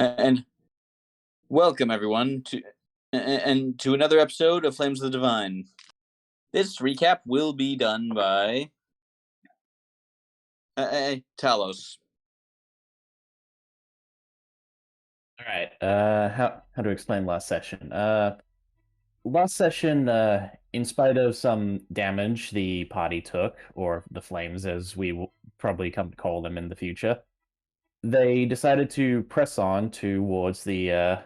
And welcome everyone to another episode of Flames of the Divine. This recap will be done by Talos. All right. How to explain last session? Last session, in spite of some damage the party took, or the flames, as we will probably come to call them in the future, they decided to press on towards the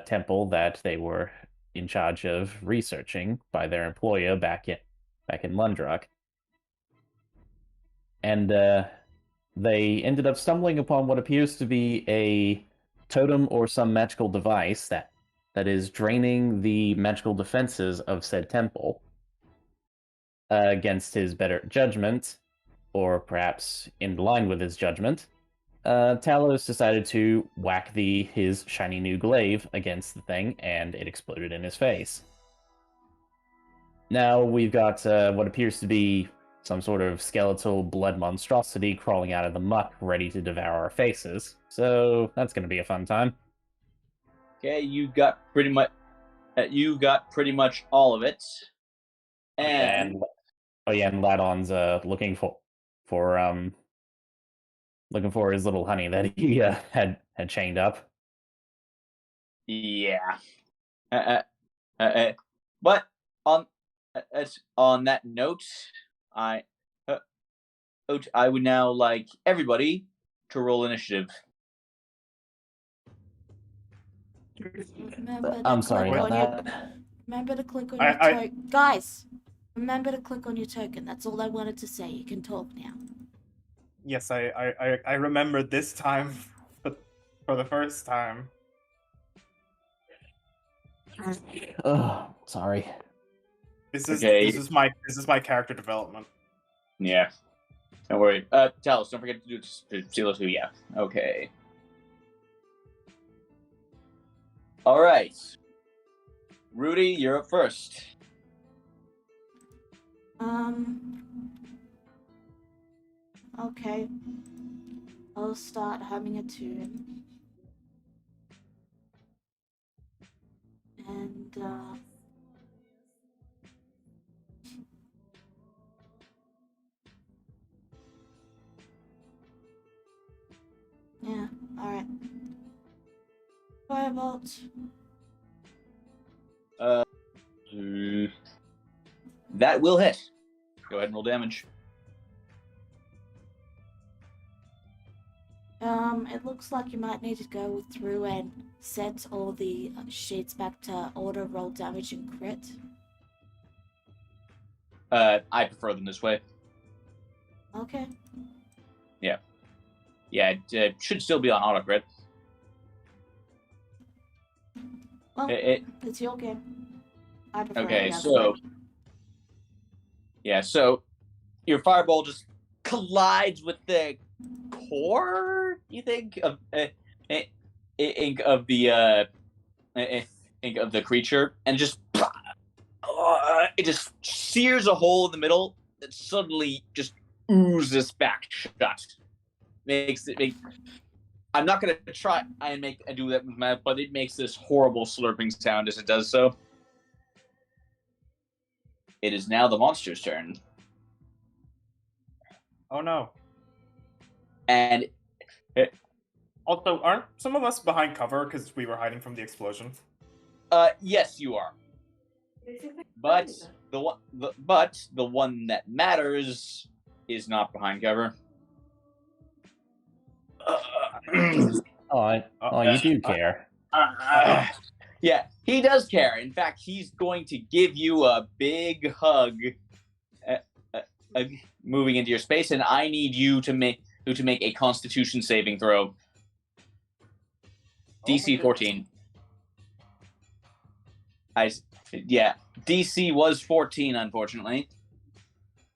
temple that they were in charge of researching by their employer back in Lundrock, and they ended up stumbling upon what appears to be a totem or some magical device that is draining the magical defenses of said temple. Against his better judgment, or perhaps in line with his judgment, Talos decided to whack his shiny new glaive against the thing, and it exploded in his face. Now we've got what appears to be some sort of skeletal blood monstrosity crawling out of the muck, ready to devour our faces. So that's going to be a fun time. Okay, you got pretty much all of it. And and Ladon's looking for his little honey that he had chained up. Yeah. But on that note, I would now like everybody to roll initiative. I'm sorry about that. Remember to click on your token. Guys, remember to click on your token. That's all I wanted to say. You can talk now. Yes, I remember this time, but for the first time. Oh, sorry. This is my character development. Yeah. Don't worry. Talos, don't forget to do Silo 2, yeah. Okay. Alright. Rudy, you're up first. Okay. I'll start humming a tune. And, yeah, alright. Firebolt. That will hit. Go ahead and roll damage. It looks like you might need to go through and set all the sheets back to auto roll damage and crit. I prefer them this way. Okay. Yeah. Yeah, it should still be on auto crit. Well, it's your game. I prefer okay, so... Yeah, so your fireball just collides with the core, you think, of the creature, and just it just sears a hole in the middle that suddenly just oozes back shut. I'm not gonna try and do that with my, but it makes this horrible slurping sound as it does so. It is now the monster's turn. Oh no. And also, aren't some of us behind cover because we were hiding from the explosion? Yes, you are. But the one that matters is not behind cover. You do care. Yeah, he does care. In fact, he's going to give you a big hug, moving into your space, and I need you to make a Constitution saving throw. DC 14. DC was 14, unfortunately.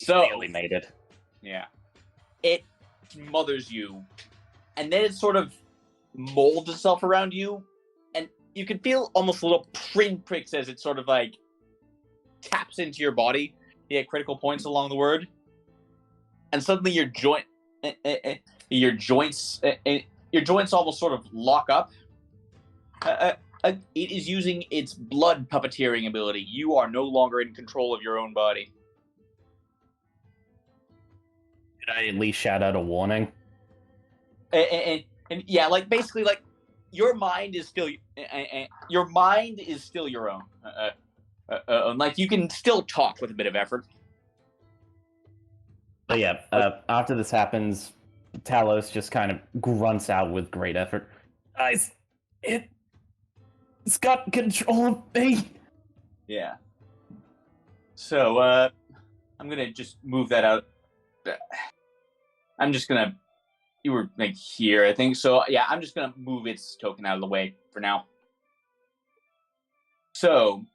So barely made it. Yeah, it smothers you, and then it sort of molds itself around you. You can feel almost little pricks as it sort of like taps into your body. You get critical points along the word, and suddenly your joints your joints almost sort of lock up. It is using its blood puppeteering ability. You are no longer in control of your own body. Did I at least shout out a warning? And yeah, like basically, like your mind is still your own. Like you can still talk with a bit of effort. But yeah, after this happens, Talos just kind of grunts out with great effort. Guys, it's got control of me. Yeah. So I'm gonna just move that out. I'm just gonna. You were like here, I think. So yeah, I'm just gonna move its token out of the way for now. So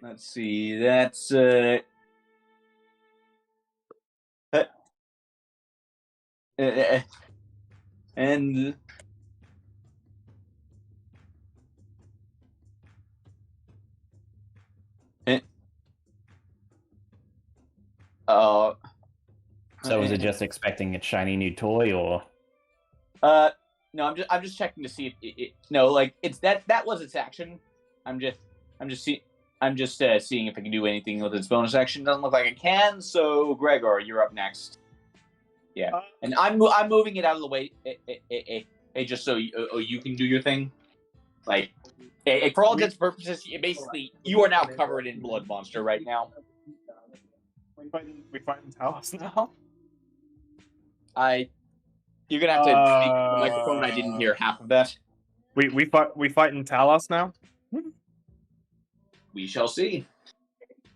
let's see. That's and uh So was it just expecting a shiny new toy, or? no, I'm just checking to see if it no, like it's that was its action. I'm just seeing if I can do anything with its bonus action. Doesn't look like I can. So Gregor, you're up next. Yeah, and I'm moving it out of the way, just so you can do your thing. Like, for all intents and purposes, basically you are now covered in blood monster right now. We fighting Talos now. You're gonna have to speak to the microphone. I didn't hear half of that. We fighting Talos now. We shall see.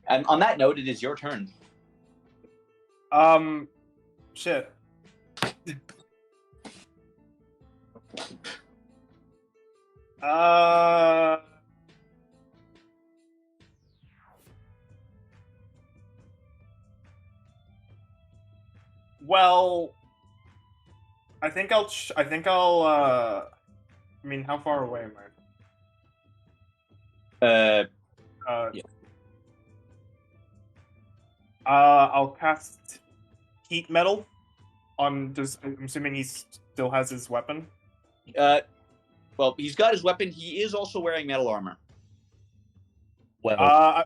And on that note, it is your turn. Shit. Well, I think I'll. I mean, how far away am I? Yeah. I'll cast heat metal on. I'm assuming he still has his weapon. Well, he's got his weapon. He is also wearing metal armor. Well,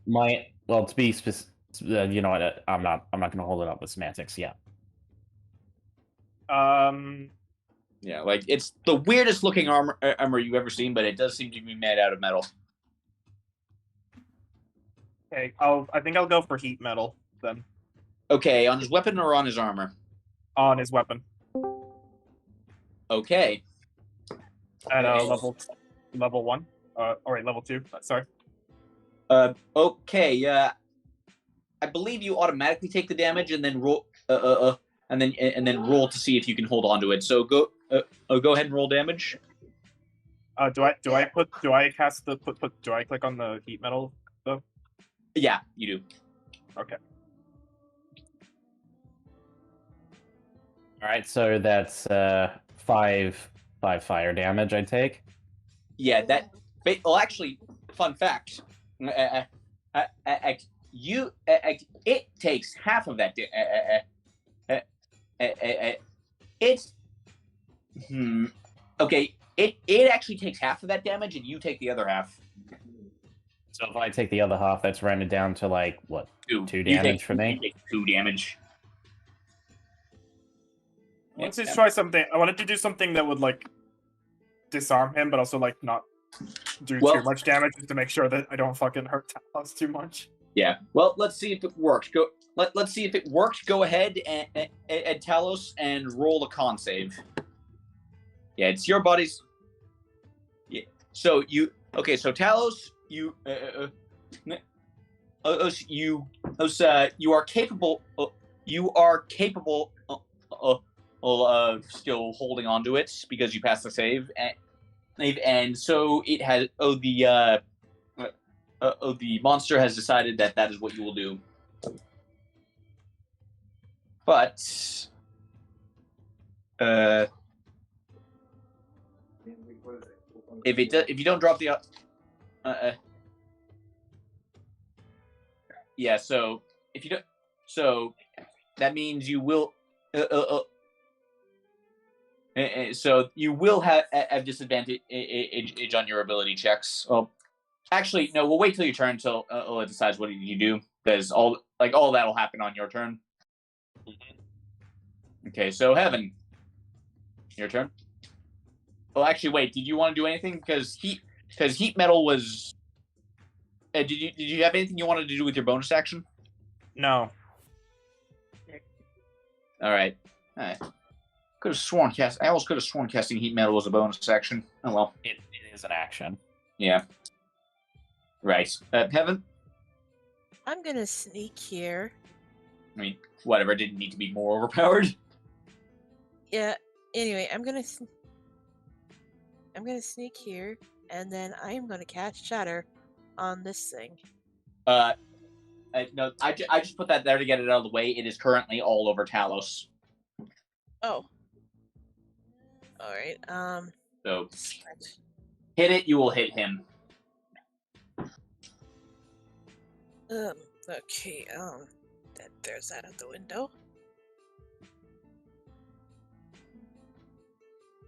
to be specific, you know what? I'm not going to hold it up with semantics. Yeah. Yeah, like it's the weirdest looking armor you've ever seen, but it does seem to be made out of metal. Okay, I think I'll go for heat metal then. Okay, on his weapon or on his armor? On his weapon. Okay. At level 1. Level 2. Sorry. Okay. I believe you automatically take the damage and then roll. And then roll to see if you can hold on to it. So go ahead and roll damage. Do I cast the do I click on the heat metal though? Yeah, you do. Okay. All right, so that's 5 fire damage I take. Yeah, that. Well, actually, fun fact. It takes half of that. It's. Okay. It actually takes half of that damage, and you take the other half. So if I take the other half, that's rounded down to like what? 2 damage for me. You take 2 damage. Let's just try something. I wanted to do something that would like disarm him, but also like not do too much damage, just to make sure that I don't fucking hurt Talos too much. Yeah. Well, let's see if it worked. Let's see if it worked. Go ahead and Talos and roll a con save. Yeah, it's your body's. Yeah. So you So Talos, you are capable. You are capable of still holding on to it because you passed the save, and so it has. The monster has decided that is what you will do. But if you don't drop the yeah, so if you don't, that means you will So you will have disadvantage on your ability checks. Well, actually, no. We'll wait till your turn until it decides what you do, because all that'll happen on your turn. Okay, so Heaven, your turn. Well, actually, wait. Did you want to do anything? Because heat metal was. Did you have anything you wanted to do with your bonus action? No. All right. Could have sworn I almost could have sworn casting heat metal was a bonus action. Oh well. It is an action. Yeah. Right. Heaven? I'm gonna sneak here. I mean, whatever. It didn't need to be more overpowered. Yeah. Anyway, I'm gonna sneak here, and then I'm gonna cast Shatter on this thing. No, I just put that there to get it out of the way. It is currently all over Talos. Oh. All right. So hit it. You will hit him. Okay. There's that out the window.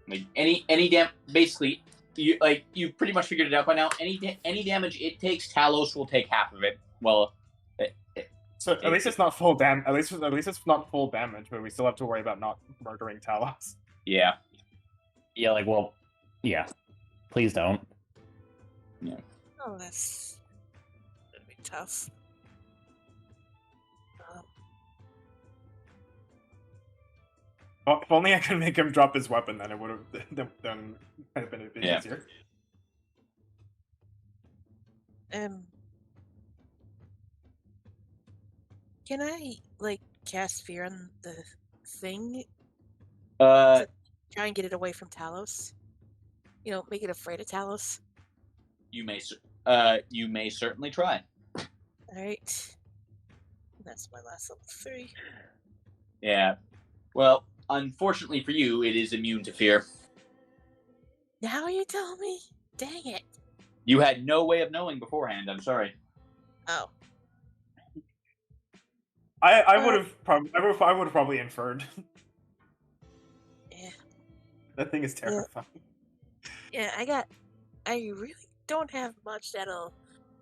Like any basically, you pretty much figured it out by now. Any damage it takes, Talos will take half of it. Well, so at least it's not full damage. At least it's not full damage, but we still have to worry about not murdering Talos. Yeah. Yeah, yeah. Please don't. Yeah. Oh, that's gonna be tough. Well, if only I could make him drop his weapon, then it would have been a bit easier. Can I cast fear on the thing? Try and get it away from Talos. Make it afraid of Talos. You may certainly try. All right. That's my last level 3. Yeah. Well, unfortunately for you, it is immune to fear. Now you tell me? Dang it. You had no way of knowing beforehand. I'm sorry. Oh. I would have probably inferred. Yeah. That thing is terrifying. Yeah, I really don't have much that'll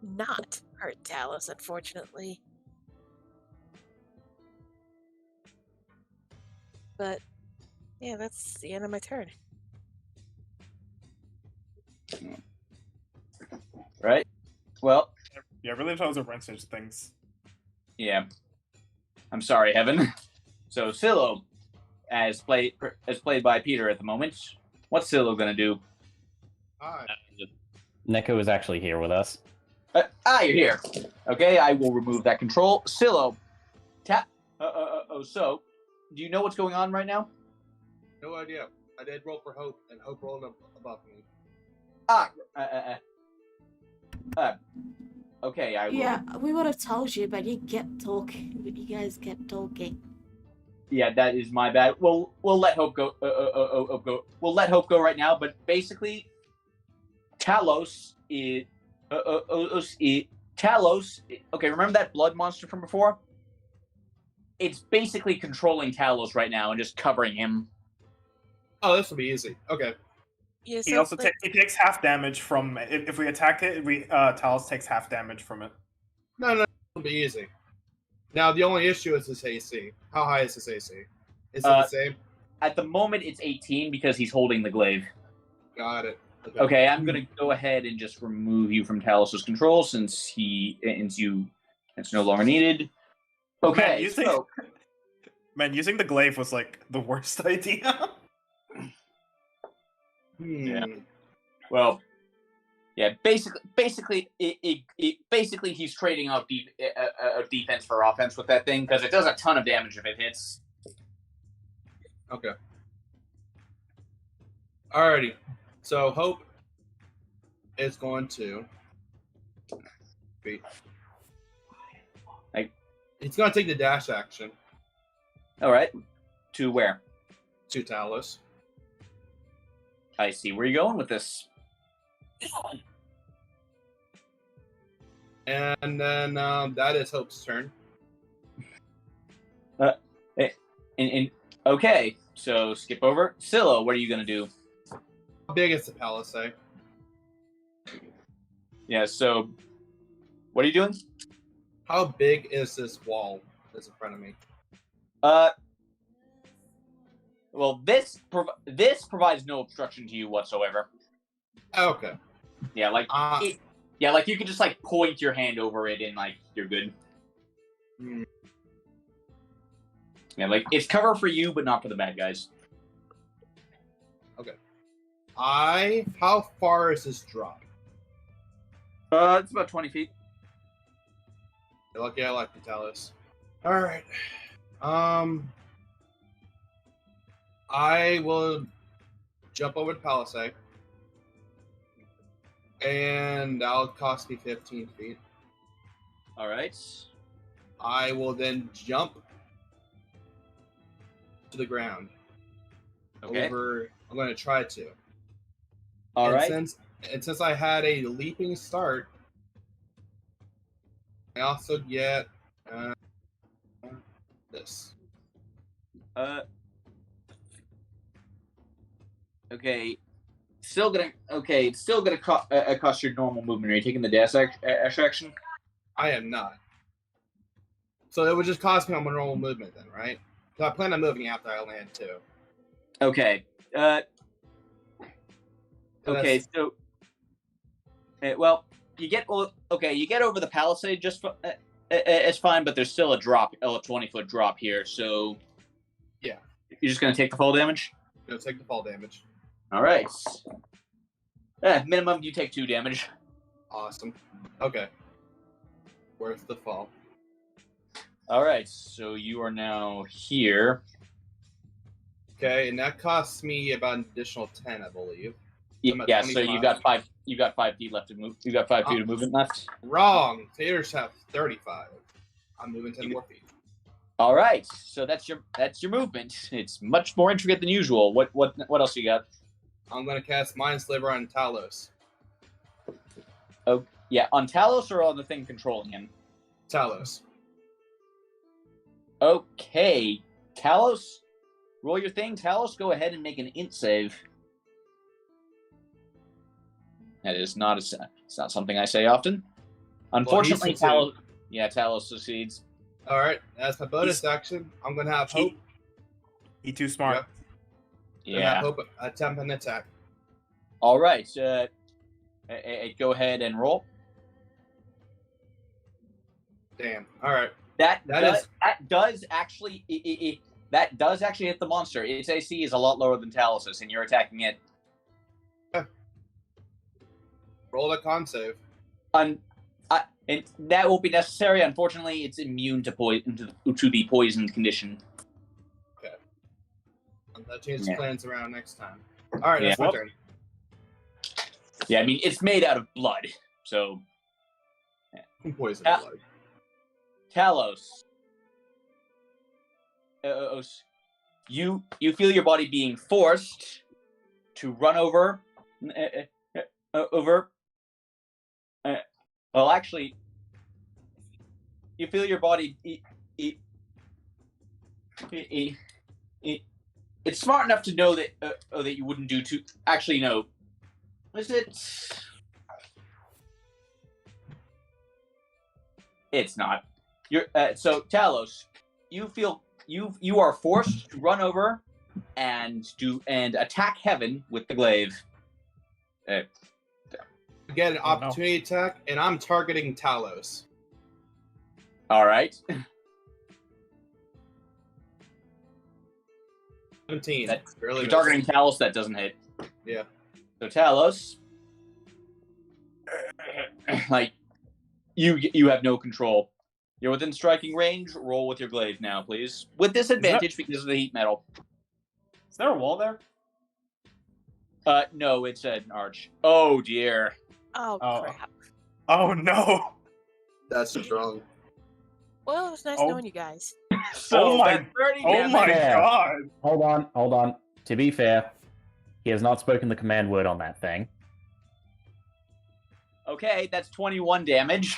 not hurt Talos, unfortunately. But yeah, that's the end of my turn. Right. Well. Yeah, really if I was a wrench things. Yeah. I'm sorry, Heaven. So Silo, as played by Peter at the moment, what's Silo gonna do? Hi. Neko is actually here with us. You're here. Okay, I will remove that control. Silo, tap. So, do you know what's going on right now? No idea. I did roll for Hope, and Hope rolled above me. Okay, I will. Yeah, we would have told you, but you kept talking. You guys kept talking. Yeah, that is my bad. We'll let Hope go. We'll let Hope go right now. But basically, Talos is Talos. Okay, remember that blood monster from before? It's basically controlling Talos right now and just covering him. Oh, this will be easy. Okay. Yeah, He also he takes half damage from if we attack it. Talos takes half damage from it. No, it'll be easy. Now the only issue is his AC. How high is his AC? Is it the same? At the moment, it's 18 because he's holding the glaive. Got it. Okay, I'm gonna go ahead and just remove you from Talos' control since it's no longer needed. Okay, using the glaive was the worst idea. Yeah. Well, yeah. Basically, he's trading off defense for offense with that thing because it does a ton of damage if it hits. Okay. Alrighty. So Hope is going to be. He's going to take the dash action. All right. To where? To Talos. I see where you're going with this. And then that is Hope's turn. Okay, so skip over. Scylla, what are you gonna do? How big is the palisade? Yeah, so what are you doing? How big is this wall that's in front of me? Well, this provides no obstruction to you whatsoever. Okay. Yeah, like like you can just like point your hand over it and like you're good. Hmm. Yeah, like it's cover for you, but not for the bad guys. How far is this drop? It's about 20 feet. You're lucky I like the Talos. Alright. I will jump over the palisade. And that'll cost me 15 feet. All right. I will then jump to the ground. Okay. I'm going to try to. All right. Since I had a leaping start, I also get this. Okay. It's still gonna cost your normal movement. Are you taking the dash action? I am not. So it would just cost me on my normal movement then, right? So I plan on moving after I land too. Okay. Okay. So, well, you get over the palisade just it's fine, but there's still a 20-foot drop here. So, yeah, you're just gonna take the fall damage. Gonna take the fall damage. All right. Minimum, you take 2 damage. Awesome. Okay. Worth the fall. All right. So you are now here. Okay, and that costs me about an additional 10, I believe. Yeah. So you got 5. You got 5 feet left to move. You got 5 feet of movement left. Wrong. Taters have 35. I'm moving 10 more feet. All right. So that's your movement. It's much more intricate than usual. What else you got? I'm going to cast Mind Sliver on Talos. Oh, yeah, on Talos or on the thing controlling him? Talos. Okay. Talos, roll your thing. Talos, go ahead and make an int save. That is not it's not something I say often. Unfortunately, Talos succeeds. All right, as my bonus action, I'm going to have Hope. He too smart. Yep. Yeah. Hope attempt an attack. All right. Go ahead and roll. Damn. All right. That does actually hit the monster. Its AC is a lot lower than Talos's, and you're attacking it. Roll a con save. And that won't be necessary. Unfortunately, it's immune to the poisoned condition. Okay. That changes plans around next time. All right, that's my turn. Yeah, I mean it's made out of blood, so. Poison blood. Talos. You feel your body being forced to run over. Well, actually, you feel your body. It's smart enough to know that that you wouldn't do too. Actually, no. Is it? It's not. So Talos, you feel you are forced to run over and attack Heaven with the glaive. Get an opportunity attack, and I'm targeting Talos. All right. 17. You're targeting Talos. That doesn't hit. Yeah. So Talos, like you have no control. You're within striking range. Roll with your glaive now, please. With disadvantage because of the heat metal. Is there a wall there? No, it's an arch. Oh dear. Oh crap. Oh no. That's strong. Well, it was nice knowing you guys. So my god. Hold on. To be fair, he has not spoken the command word on that thing. Okay, that's 21 damage.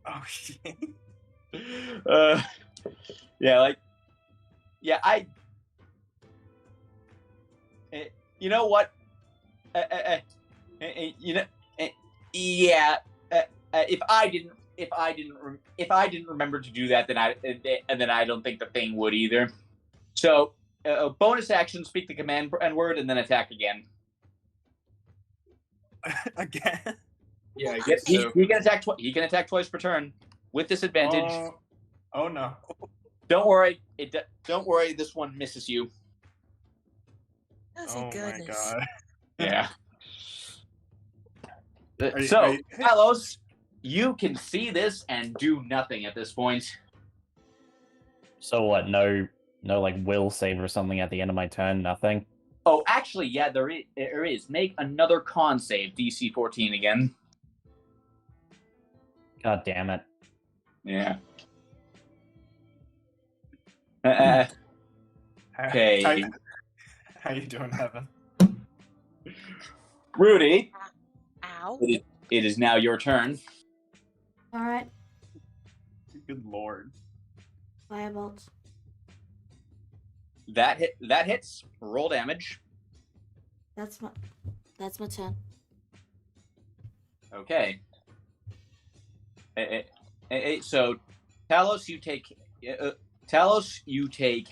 Oh shit. You know what? You know, yeah. If I didn't remember to do that, then I don't think the thing would either. So, bonus action: speak the command word, and then attack again. Again. Yeah, I Yep, guess so. he can attack. He can attack twice per turn with disadvantage. Oh no. Don't worry. Don't worry. This one misses you. Oh, Oh thank my goodness. god. Yeah. Are you- So, are you- Talos, you can see this and do nothing at this point. So what? No, like will save or something at the end of my turn. Nothing. Oh, actually, yeah, there is. Make another con save, DC 14 again. God damn it. Yeah. How- Okay. How you doing, Heaven? Rudy, Ow. it is now your turn. All right, Good lord. firebolt. That hits. Roll damage. That's my turn. Okay. So, Talos, you take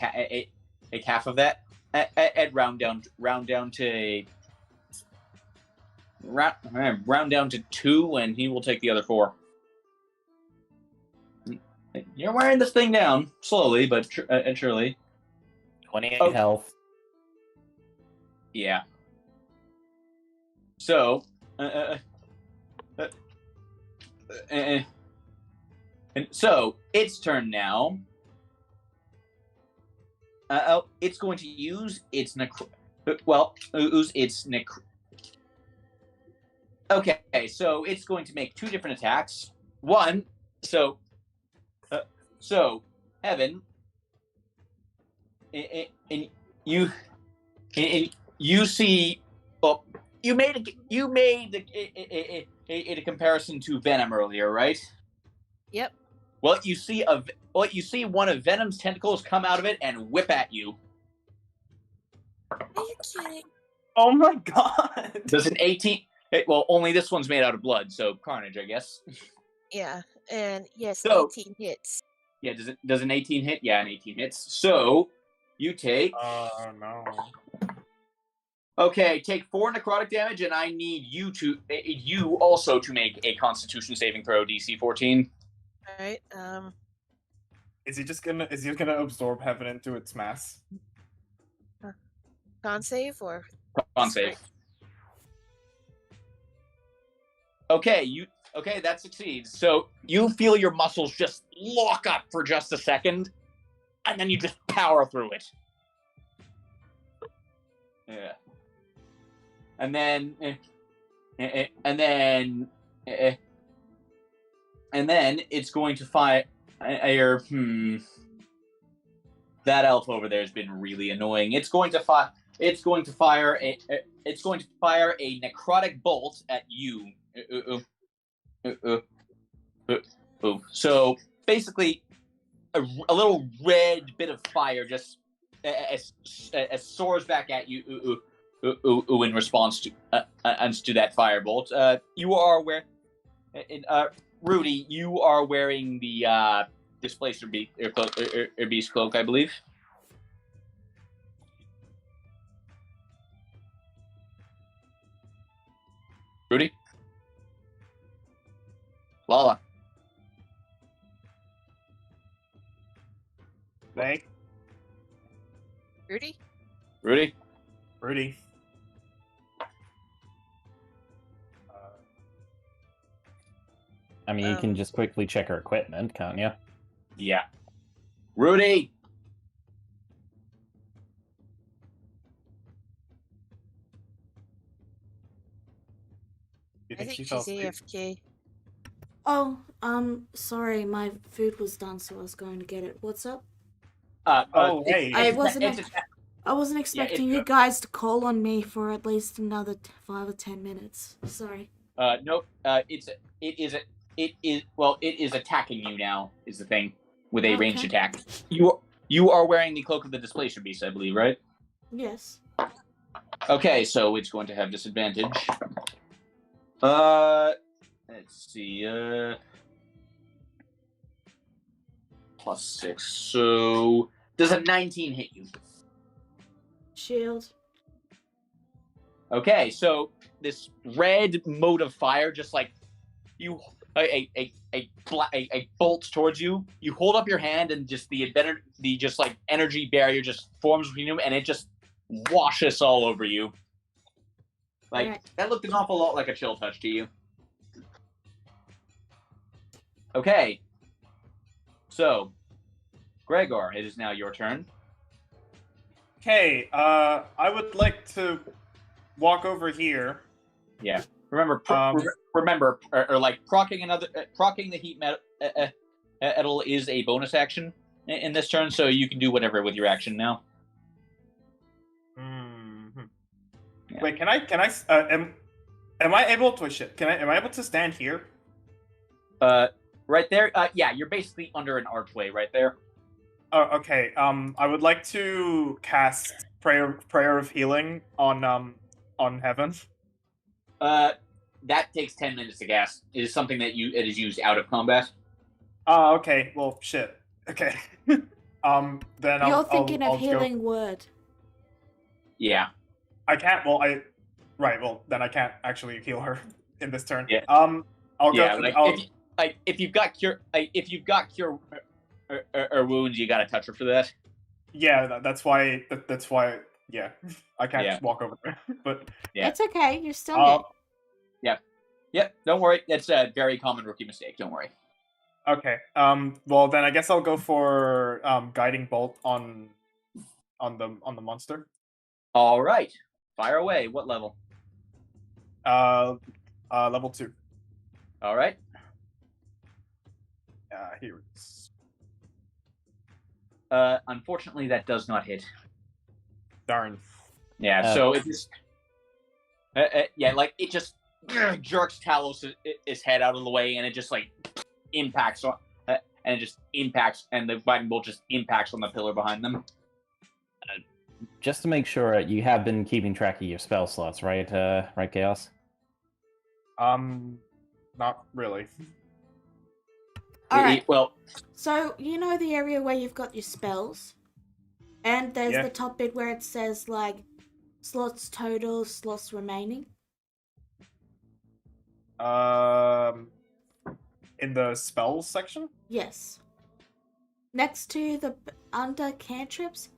a half of that. Round down to 2, and he will take the other 4. You're wearing this thing down slowly, but surely. 28 health. Yeah. So, and so its turn now. It's going to use its Okay, so it's going to make 2 different attacks. One, so Heaven, and you see. Well, you made a comparison to Venom earlier, right? Yep. Well, you see one of Venom's tentacles come out of it and whip at you. Are you kidding? Oh my god. Does an 18? Well, only this one's made out of blood, so carnage, I guess. Yeah, and yes, So- 18 hits. Yeah, does an 18 hit? Yeah, an 18 hits. So you take Oh no. okay, take 4 necrotic damage, and I need you also to make a Constitution saving throw, DC 14. All right. Is he gonna absorb Heaven into its mass? Con save or Con save. Okay, that succeeds. So you feel your muscles just lock up for just a second, and then you just power through it. Yeah. And then it's going to fire. That elf over there has been really annoying. It's going to fire a necrotic bolt at you. So basically, a little red bit of fire just soars back at you in response to that firebolt. You are aware, Rudy. You are wearing the displacer beast cloak, I believe. Rudy? Lala. Thank Rudy? Rudy? Rudy. I mean, you can just quickly check her equipment, can't you? Yeah. Rudy! You I think she she's fell asleep? AFK. Oh, sorry, my food was done, so I was going to get it. What's up? Hey. I wasn't. It's I wasn't expecting you guys to call on me for at least another 5 or 10 minutes. Sorry. no. It is attacking you now. Is the thing with a ranged Okay. attack. You are wearing the cloak of the displacer beast, I believe, right? Yes. Okay, so it's going to have disadvantage. Let's see. +6. So does a 19 hit you? Shield. Okay, so this red mote of fire just like you a bolt towards you. You hold up your hand and just the just like energy barrier just forms between you and it just washes all over you. Like Alright. that looked an awful lot like a chill touch to you. Okay. So, Gregor, it is now your turn. Okay, I would like to walk over here. Yeah. Remember, like procking the heat metal is a bonus action in this turn, so you can do whatever with your action now. Mm-hmm. Yeah. Wait, am I able to am I able to stand here? Right there. Yeah, you're basically under an archway right there. Oh, okay. I would like to cast prayer of healing on Heaven. That takes 10 minutes to cast. It is something that it is used out of combat. Oh, okay. Well, shit. Okay. Then You're thinking I'll of healing word. Yeah. I can't. Well, right. Well, then I can't actually heal her in this turn. Yeah. I'll Yeah. go. If you've got cure, or wounds, you gotta touch her for that. Yeah, that's why. That's why. Yeah, I can't Yeah. just walk over there. But Yeah. It's okay. You're still hit. Yeah. Don't worry. That's a very common rookie mistake. Don't worry. okay. Well, then I guess I'll go for guiding bolt on the monster. All right. Fire away. What level? Level 2. All right. Here it is. Unfortunately, that does not hit. Darn. Yeah. So it just, like it just jerks Talos' his head out of the way, and it just like impacts on, and it just impacts, and the guiding bolt just impacts on the pillar behind them. Just to make sure, you have been keeping track of your spell slots, right? Right, Chaos? Not really. Alright. Well, So, you know the area where you've got your spells? And there's Yeah. the top bit where it says, like, slots total, slots remaining? In the spells section? Yes. Next to the under cantrips,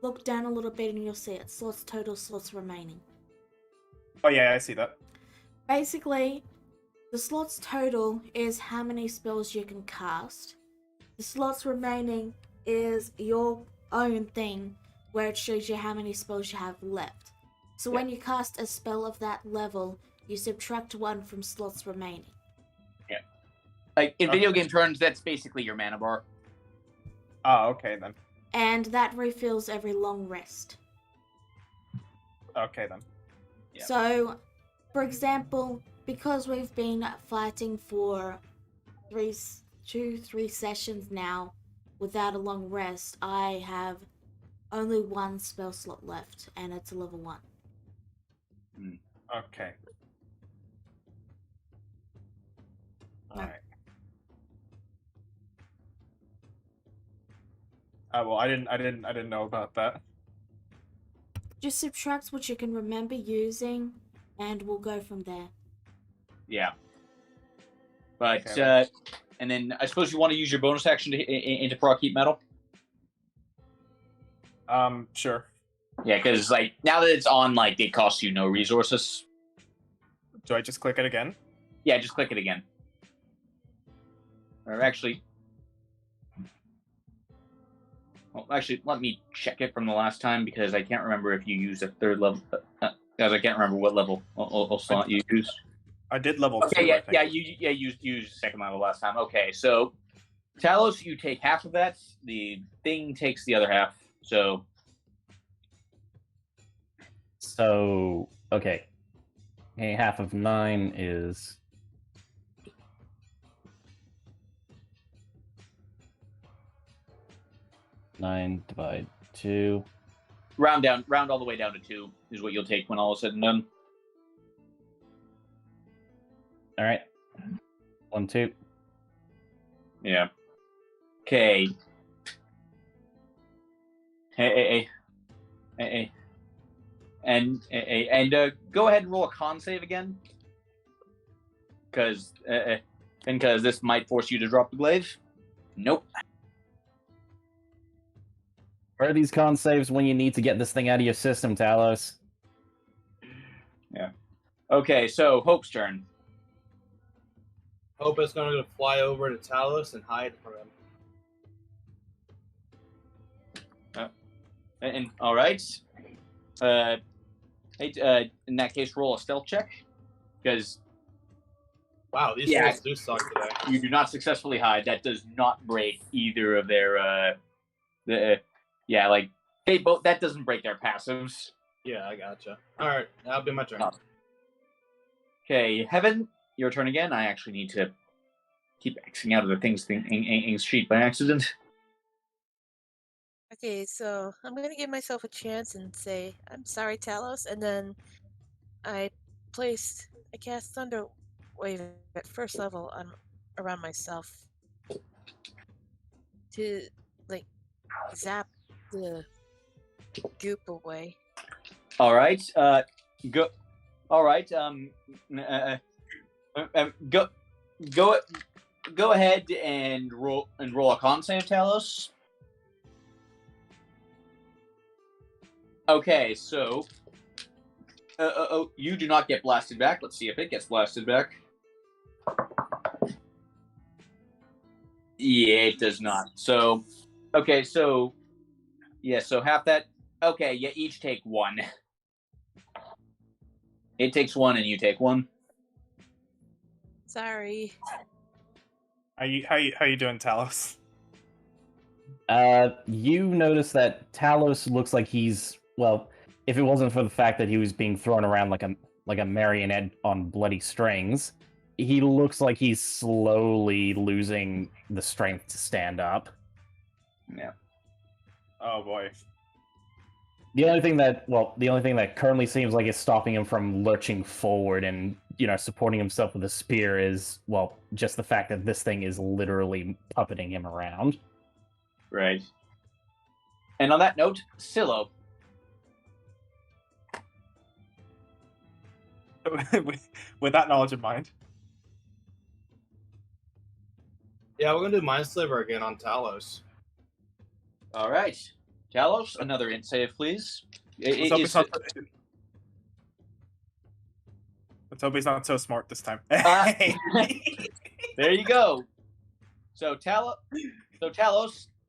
look down a little bit and you'll see it. Slots total, slots remaining. Oh yeah, I see that. Basically, the slots total is how many spells you can cast. The slots remaining is your own thing where it shows you how many spells you have left. So when you cast a spell of that level, you subtract 1 from slots remaining. Yeah. Like in video game terms, that's basically your mana bar. Oh, okay then. And that refills every long rest. Okay then. Yeah. So, for example, because we've been fighting for 3 sessions now without a long rest, I have only 1 spell slot left, and it's a level 1. Okay. Alright. Well, I didn't know about that. Just subtract what you can remember using, and we'll go from there. Yeah. But Okay, and then I suppose you want to use your bonus action into proc heat metal. Sure. Yeah, because like now that it's on, like it costs you no resources. Do I just click it again? Yeah, just click it again. Or actually, well, actually, let me check it from the last time because I can't remember if you used a 3rd level. Because I can't remember what level slot you used. I did level 2. Okay, I think. you used 2nd level last time. Okay, so Talos, you take half of that. The thing takes the other half. So okay. Okay, half of 9 is 9 divided 2. round all the way down to 2 is what you'll take when all is said and done. All right. 1, 2. Yeah. Okay. Hey. And go ahead and roll a con save again, because this might force you to drop the glaive. Nope. Where are these con saves when you need to get this thing out of your system, Talos? Yeah. Okay, so Hope's turn. Hope is going to fly over to Talos and hide from him. And all right. In that case, roll a stealth check, because Wow, these rolls do suck today. you do not successfully hide. That does not break either of their they both. That doesn't break their passives. Yeah, I gotcha. All right, that'll be my turn. Okay, Heaven, your turn again. I actually need to keep Xing out of the thing's sheet by accident. Okay, so I'm gonna give myself a chance and say, I'm sorry, Talos, and then I cast Thunder Wave at first level around myself to, like, zap the goop away. All right. Go. All right. Go ahead and roll a con save, Talos. Okay, so you do not get blasted back. Let's see if it gets blasted back. Yeah, it does not. So, okay, so half that. Okay, you each take 1. It takes 1, and you take 1. Sorry. How you doing, Talos? You notice that Talos looks like he's, well, if it wasn't for the fact that he was being thrown around like a marionette on bloody strings, he looks like he's slowly losing the strength to stand up. Yeah. Oh boy. The only thing that currently seems like is stopping him from lurching forward and, supporting himself with a spear is, well, just the fact that this thing is literally puppeting him around. Right. And on that note, Silo. with that knowledge in mind. Yeah, we're gonna do Mind Sliver again on Talos. All right. Talos, another int save, please. Let's hope he's not so smart this time. There you go. So Talos,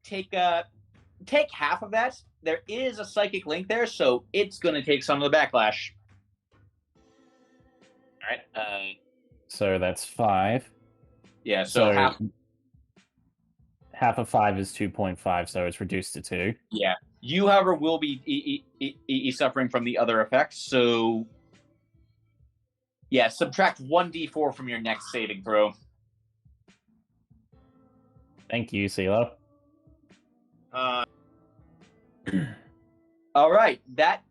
take half of that. There is a psychic link there, so it's going to take some of the backlash. All right. So that's 5. Yeah. So half of 5 is 2.5, so it's reduced to 2. Yeah. You, however, will be suffering from the other effects. So, yeah, subtract 1d4 from your next saving throw. Thank you, Silo. All right, that's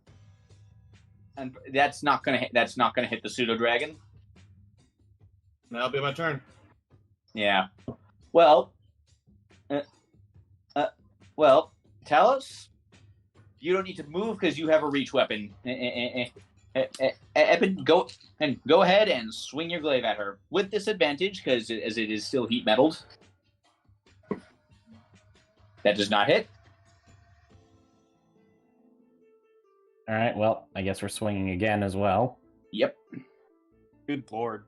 not gonna hit the pseudo dragon. That'll be my turn. Yeah. Well, Talos, you don't need to move because you have a reach weapon. Epic, go ahead and swing your glaive at her with disadvantage because as it is still heat metalled. That does not hit. All right. Well, I guess we're swinging again as well. Yep. Good lord.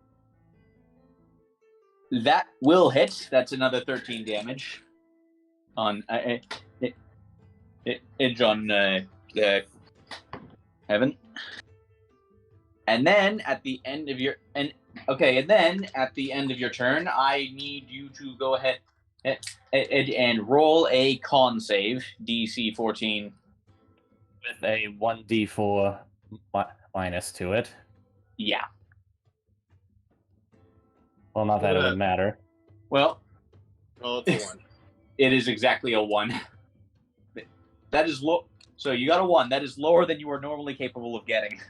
That will hit. That's another 13 damage on Heaven. And then at the end of your turn, I need you to go ahead and roll a con save, DC 14. With a 1d4 minus to it. Yeah. Well, not that it would matter. Well, Oh, it's a 1. It is exactly a 1. That is low. So you got a 1. That is lower than you are normally capable of getting.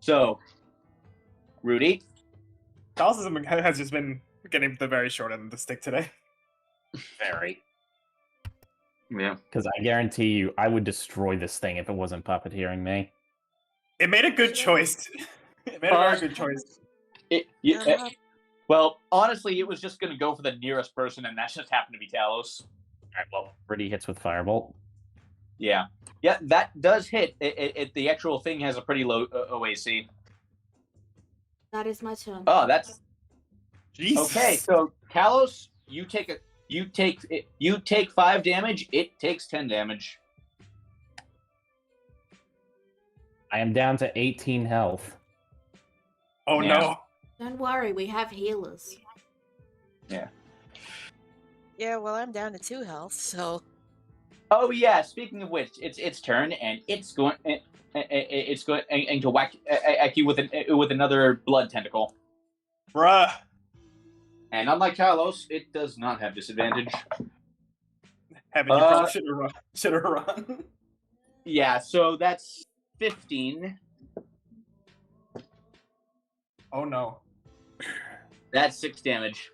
So, Rudy? Talos has just been getting the very short end of the stick today. Very. Yeah. Because I guarantee you, I would destroy this thing if it wasn't puppeteering me. It made a good choice. It made a very good choice. Well, honestly, it was just going to go for the nearest person, and that just happened to be Talos. Alright, well, Rudy hits with Firebolt. Yeah. Yeah, that does hit. The actual thing has a pretty low OAC. That is my turn. Oh, that's... Jesus. Okay, so Talos, you take 5 damage, it takes 10 damage. I am down to 18 health. Oh Yeah. no. Don't worry, we have healers. Yeah. Yeah, well, I'm down to 2 health, so Oh yeah, speaking of which, it's its turn, and it's going to whack you with another blood tentacle. Bruh. And unlike Talos, it does not have disadvantage. Heaven, you probably should have run. Yeah, so that's 15. Oh no. That's 6 damage.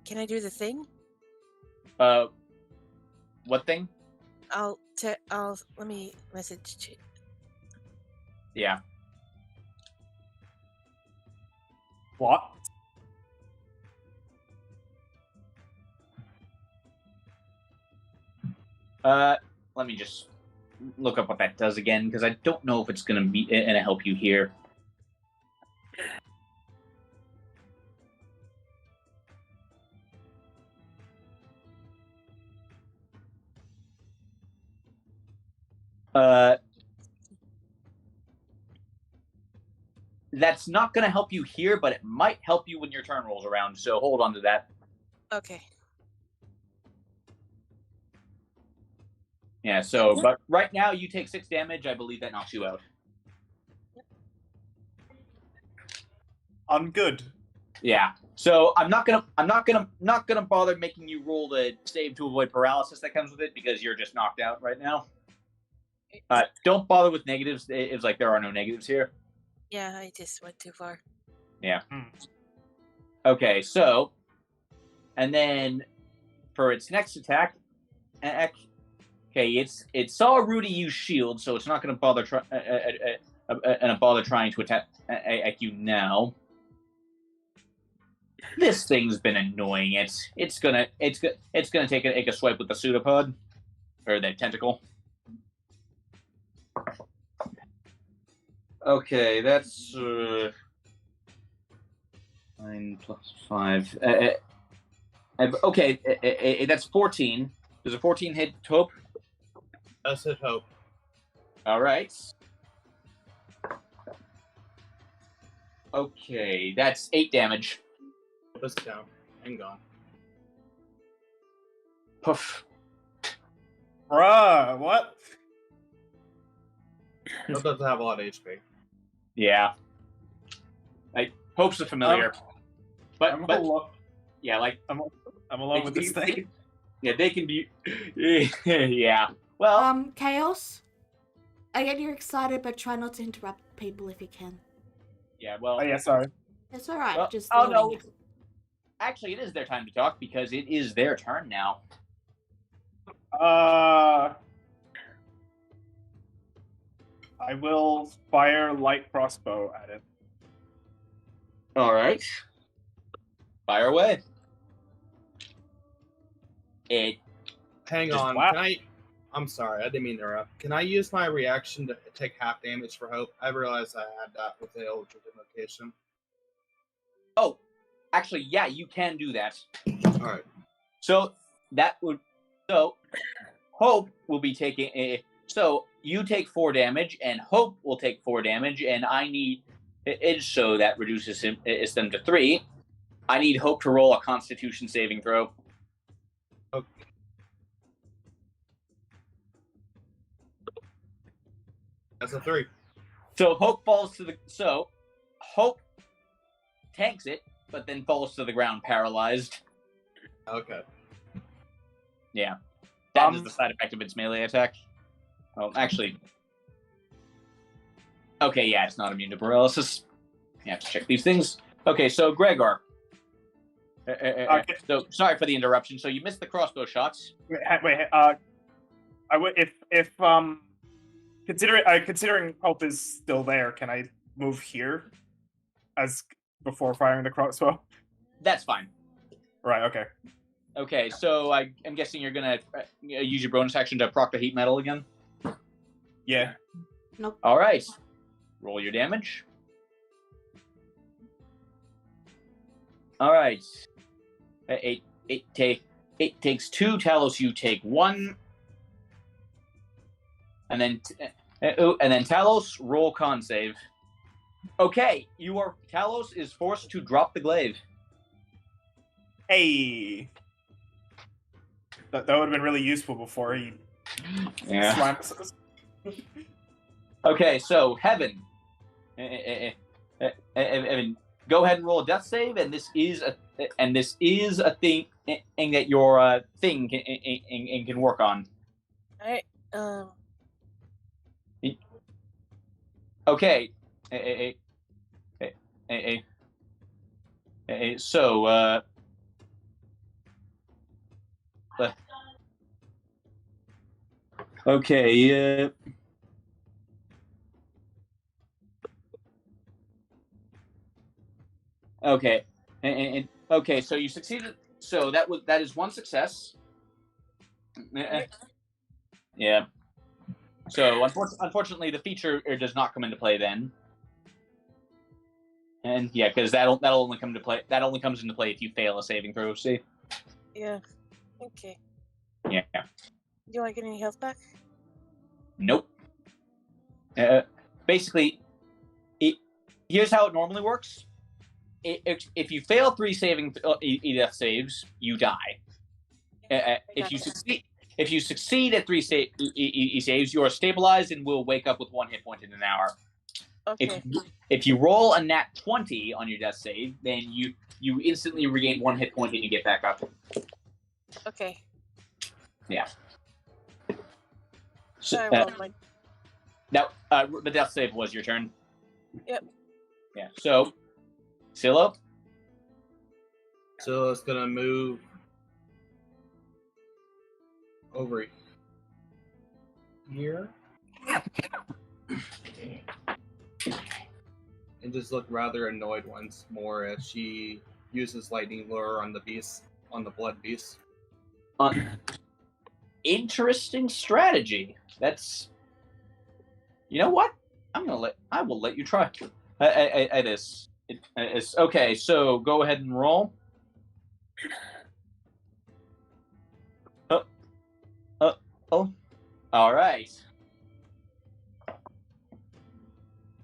can I do the thing? What thing? Let me message. Yeah. What? Let me just look up what that does again, because I don't know if it's gonna help you here. That's not going to help you here, but it might help you when your turn rolls around, so hold on to that. Okay. Yeah, so, but right now you take 6 damage, I believe that knocks you out. I'm good. Yeah. So I'm not gonna bother making you roll the save to avoid paralysis that comes with it, because you're just knocked out right now. Don't bother with negatives. It's like there are no negatives here. Yeah, I just went too far. Yeah. Okay, so, and then for its next attack, okay, it saw Rudy use shield, so it's not going to bother trying to attack you now. This thing's been annoying. It's gonna take a swipe with the pseudopod or the tentacle. Okay, that's 9 plus 5. Okay, that's 14. Does a 14 hit Hope? That's it, Hope. All right. Okay, that's 8 damage. Hope is down and gone. Poof. Bruh, what? Hope doesn't have a lot of HP. Yeah. Hope's a familiar. But yeah, like I'm alone with this thing. Yeah, they can be. Yeah. Well. Chaos. I get you're excited, but try not to interrupt people if you can. Yeah. Well. Oh yeah, sorry. It's all right. Well, just. oh no. warning you. Actually, it is their time to talk because it is their turn now. I will fire light crossbow at it. All right. Fire away. Hang Just on. wow. I'm sorry, I didn't mean to interrupt. Can I use my reaction to take half damage for Hope? I realized I had that with the Eldritch Invocation. Oh, actually, yeah, you can do that. Alright. So Hope will be taking a. So you take 4 damage, and Hope will take 4 damage, and I need it so that reduces them to 3. I need Hope to roll a Constitution saving throw. Okay. That's a 3. So Hope falls to the. So Hope tanks it, but then falls to the ground paralyzed. Okay. Yeah. That is the side effect of its melee attack. Oh, actually. Okay, yeah, it's not immune to paralysis. You have to check these things. Okay, so Gregor. So sorry for the interruption. So you missed the crossbow shots. I would if considering Hope is still there, can I move here as before firing the crossbow? That's fine. Right. Okay. Okay, so I'm guessing you're gonna use your bonus action to proc the heat metal again. Yeah. Nope. All right. Roll your damage. All right. It takes 2. Talos, you take 1. And then Talos, roll con save. Okay, Talos is forced to drop the glaive. Hey. That would have been really useful before he slams us. Okay, so Heaven. Evan, go ahead and roll a death save, and this is a thing that your thing can work on. All right. Okay. So okay. Okay. And okay, so you succeeded. So that is 1 success. Yeah. So unfortunately, the feature does not come into play then. And yeah, because that'll only come into play. That only comes into play if you fail a saving throw. See? Yeah. Okay. Yeah. Do you want to get any health back? Nope. Basically, here's how it normally works. If you fail 3 saving death saves, you die. If you succeed at 3 saves, you are stabilized and will wake up with 1 hit point in an hour. Okay. If you roll a nat 20 on your death save, then you instantly regain 1 hit point and you get back up. Okay. Yeah. Sorry, well, Now, the death save was your turn. Yep. Yeah. So, Silo. So it's gonna move over here and just look rather annoyed once more as she uses lightning lure on the beast, on the blood beast. Interesting strategy. That's. You know what? I will let you try. It's okay. So go ahead and roll. Oh. All right.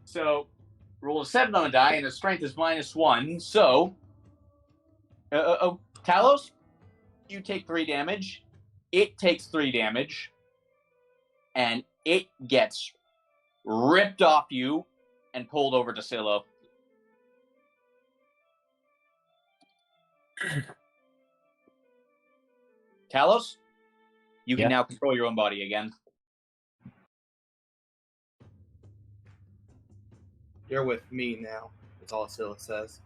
So roll a 7 on the die, and the strength is -1. So, Talos, you take 3 damage. It takes 3 damage, and it gets ripped off you and pulled over to Silo. Talos, you can now control your own body again. You're with me now. That's all Scylla says.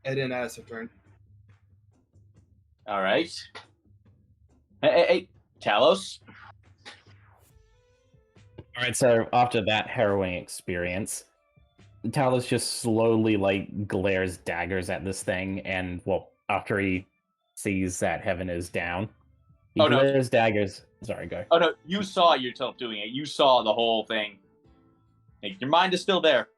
Eden has her turn. All right. Hey, Talos. All right, so after that harrowing experience, Talos just slowly glares daggers at this thing, and after he sees that Heaven is down, he glares daggers. Sorry, go. Oh no, you saw yourself doing it. You saw the whole thing. Your mind is still there.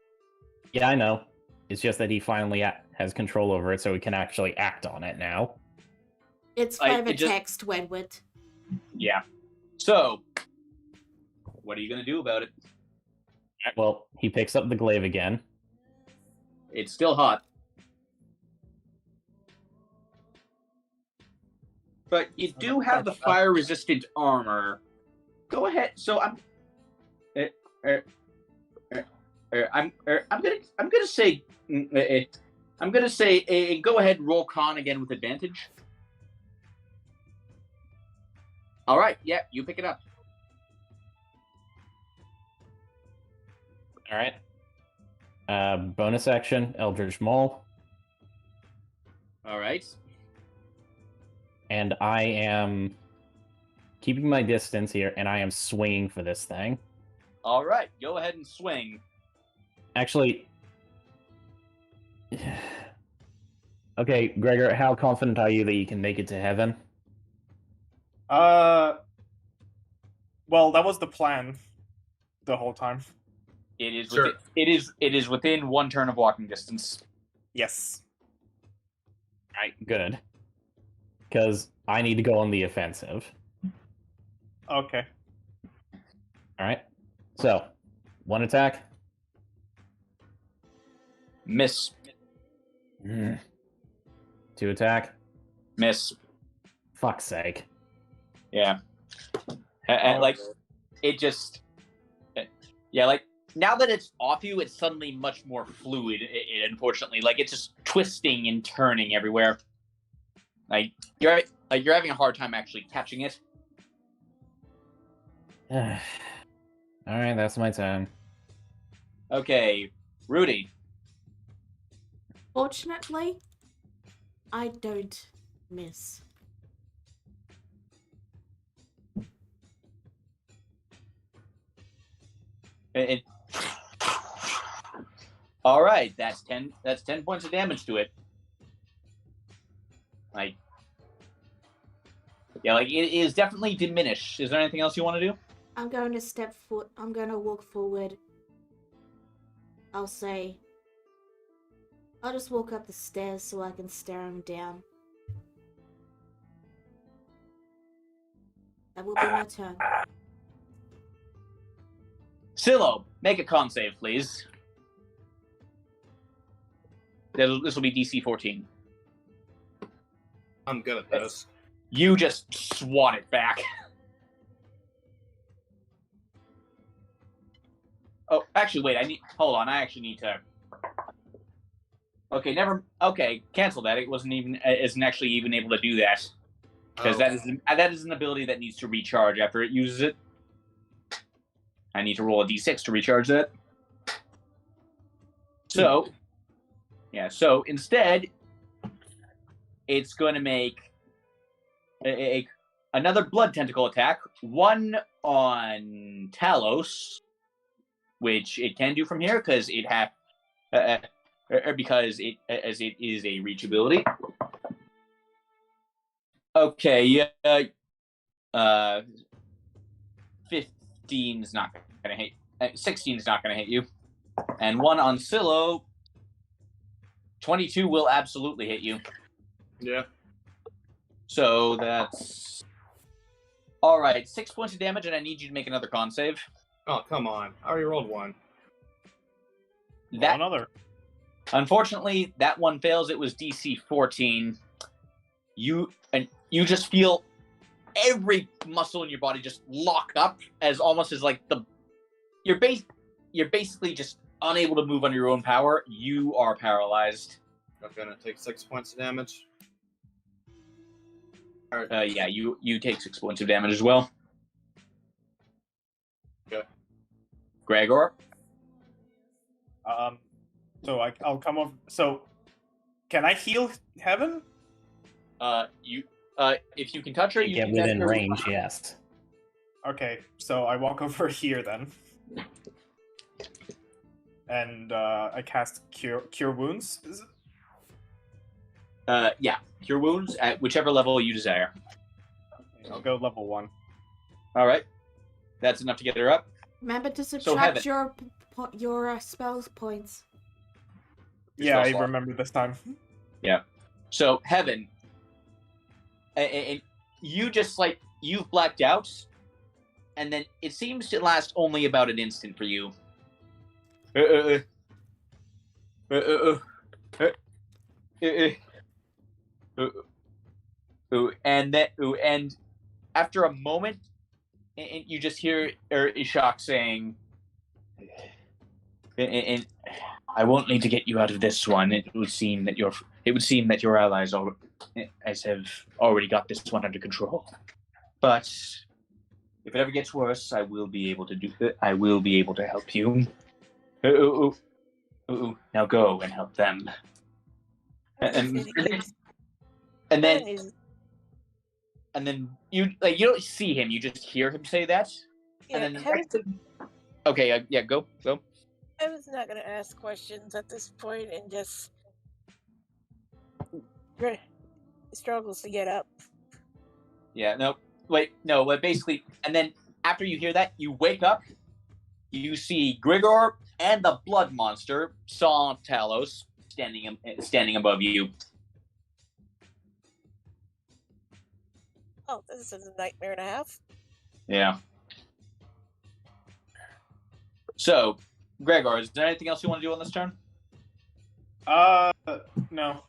Yeah, I know. It's just that he finally has control over it, so he can actually act on it now. It's flavor text, Wedward. Yeah. So, what are you going to do about it? Well, he picks up the glaive again. It's still hot. But you do have the fire-resistant armor. Go ahead. So I'm gonna say I'm gonna say go ahead and roll con again with advantage. All right, yeah, you pick it up. All right. Bonus action, Eldritch Maul. All right. And I am keeping my distance here, and I am swinging for this thing. All right, go ahead and swing. Actually, okay, Gregor, how confident are you that you can make it to heaven? Well, that was the plan the whole time. It is. Sure. It is within 1 turn of walking distance. Yes. All right, good. Because I need to go on the offensive. Okay. All right. So, 1 attack. Miss. 2 attack. Miss. Fuck's sake. Yeah. Like it just. Yeah, like now that it's off you, it's suddenly much more fluid. Unfortunately, like it's just twisting and turning everywhere. Like you're having a hard time actually catching it. All right, that's my turn. Okay, Rudy. Fortunately, I don't miss. All right, that's 10. That's 10 points of damage to it. Like, yeah, like it is definitely diminished. Is there anything else you want to do? I'm going to step foot. I'm going to walk forward. I'll say. I'll just walk up the stairs so I can stare him down. That will be my turn. Silo, make a con save, please. This will be DC 14. I'm good at this. You just swat it back. Oh, actually, wait. Hold on. I actually need to. Okay, Okay, cancel that. It isn't actually even able to do that because that is an ability that needs to recharge after it uses it. I need to roll a d6 to recharge that. So, yeah. So instead, it's going to make another blood tentacle attack. One on Talos, which it can do from here because it as it is a reach ability. Okay, 15 is not going to hit. 16 is not going to hit you, and one on Silo. 22 will absolutely hit you. Yeah. So that's all right. 6 points of damage, and I need you to make another con save. Oh, come on. I already rolled one. That another. Unfortunately, that one fails. It was DC 14. You just feel every muscle in your body just lock up as almost as like you're basically just unable to move on your own power. You are paralyzed. I'm gonna take 6 points of damage. All right. Yeah, you take 6 points of damage as well. Okay. Gregor. So I'll come over. So, can I heal Heaven? If you can touch her, you Get can within touch her. range, yes. Okay, so I walk over here then, and I cast Cure Wounds. Is it? Yeah, cure wounds at whichever level you desire. Okay, I'll go level 1. All right, that's enough to get her up. Remember to Heaven. subtract your spells points. Yeah, I spell slot. remember this time. Yeah. So Heaven, and you just like you've blacked out, and then it seems to last only about an instant for you. And after a moment, and you just hear Ishak saying, and I won't need to get you out of this one. It would seem that your allies have already got this one under control. But if it ever gets worse, I will be able to help you. Now go and help them. And then you don't see him. You just hear him say that. Yeah, And then okay, go. I was not going to ask questions at this point and just struggles to get up. Yeah, no, but basically, and then after you hear that, you wake up, you see Grigor and the blood monster, Saw Talos, standing above you. Oh, this is a nightmare and a half. Yeah. So, Gregor, is there anything else you want to do on this turn? No.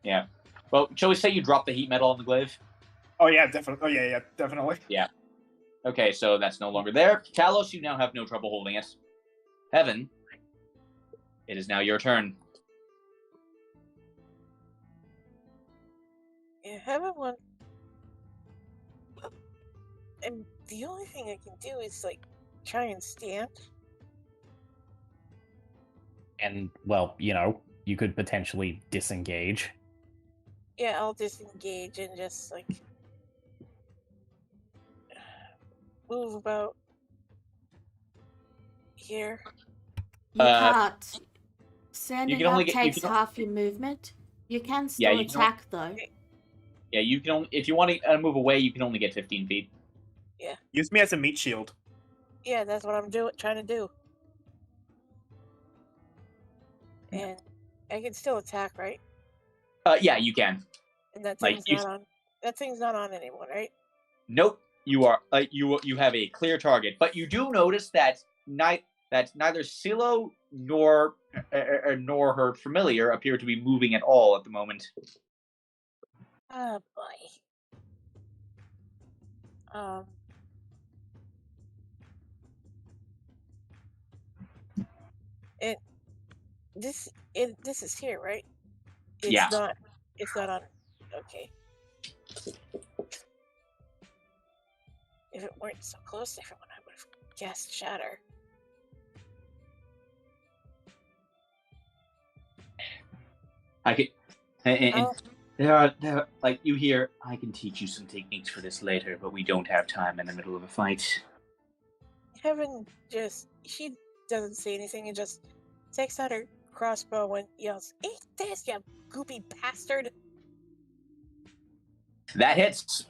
Yeah. Well, shall we say you drop the heat metal on the glaive? Oh yeah, definitely. Oh yeah, definitely. Yeah. Okay, so that's no longer there. Talos, you now have no trouble holding it. Heaven, it is now your turn. Yeah, Heaven one. And the only thing I can do is try and stand. And, well, you could potentially disengage. Yeah, I'll disengage and just move about here. You can't. Standing can only up get- takes you can- half your movement. You can still you can attack though. Yeah, you can only, if you want to move away, you can only get 15 feet. Use me as a meat shield. Yeah, that's what I'm trying to do. And I can still attack, right? Yeah, you can. And that Like, thing's you- not on. That thing's not on anymore, right? Nope, you are you have a clear target, but you do notice that neither Silo nor her familiar appear to be moving at all at the moment. Oh boy. This is here, right? It's Yeah. not. It's not on. Okay. If it weren't so close to everyone, I would have cast Shatter. I could, and Oh. there are like you hear. I can teach you some techniques for this later, but we don't have time in the middle of a fight. Heaven she doesn't say anything and just takes out her crossbow and yells, "Eat this, you goopy bastard!" That hits.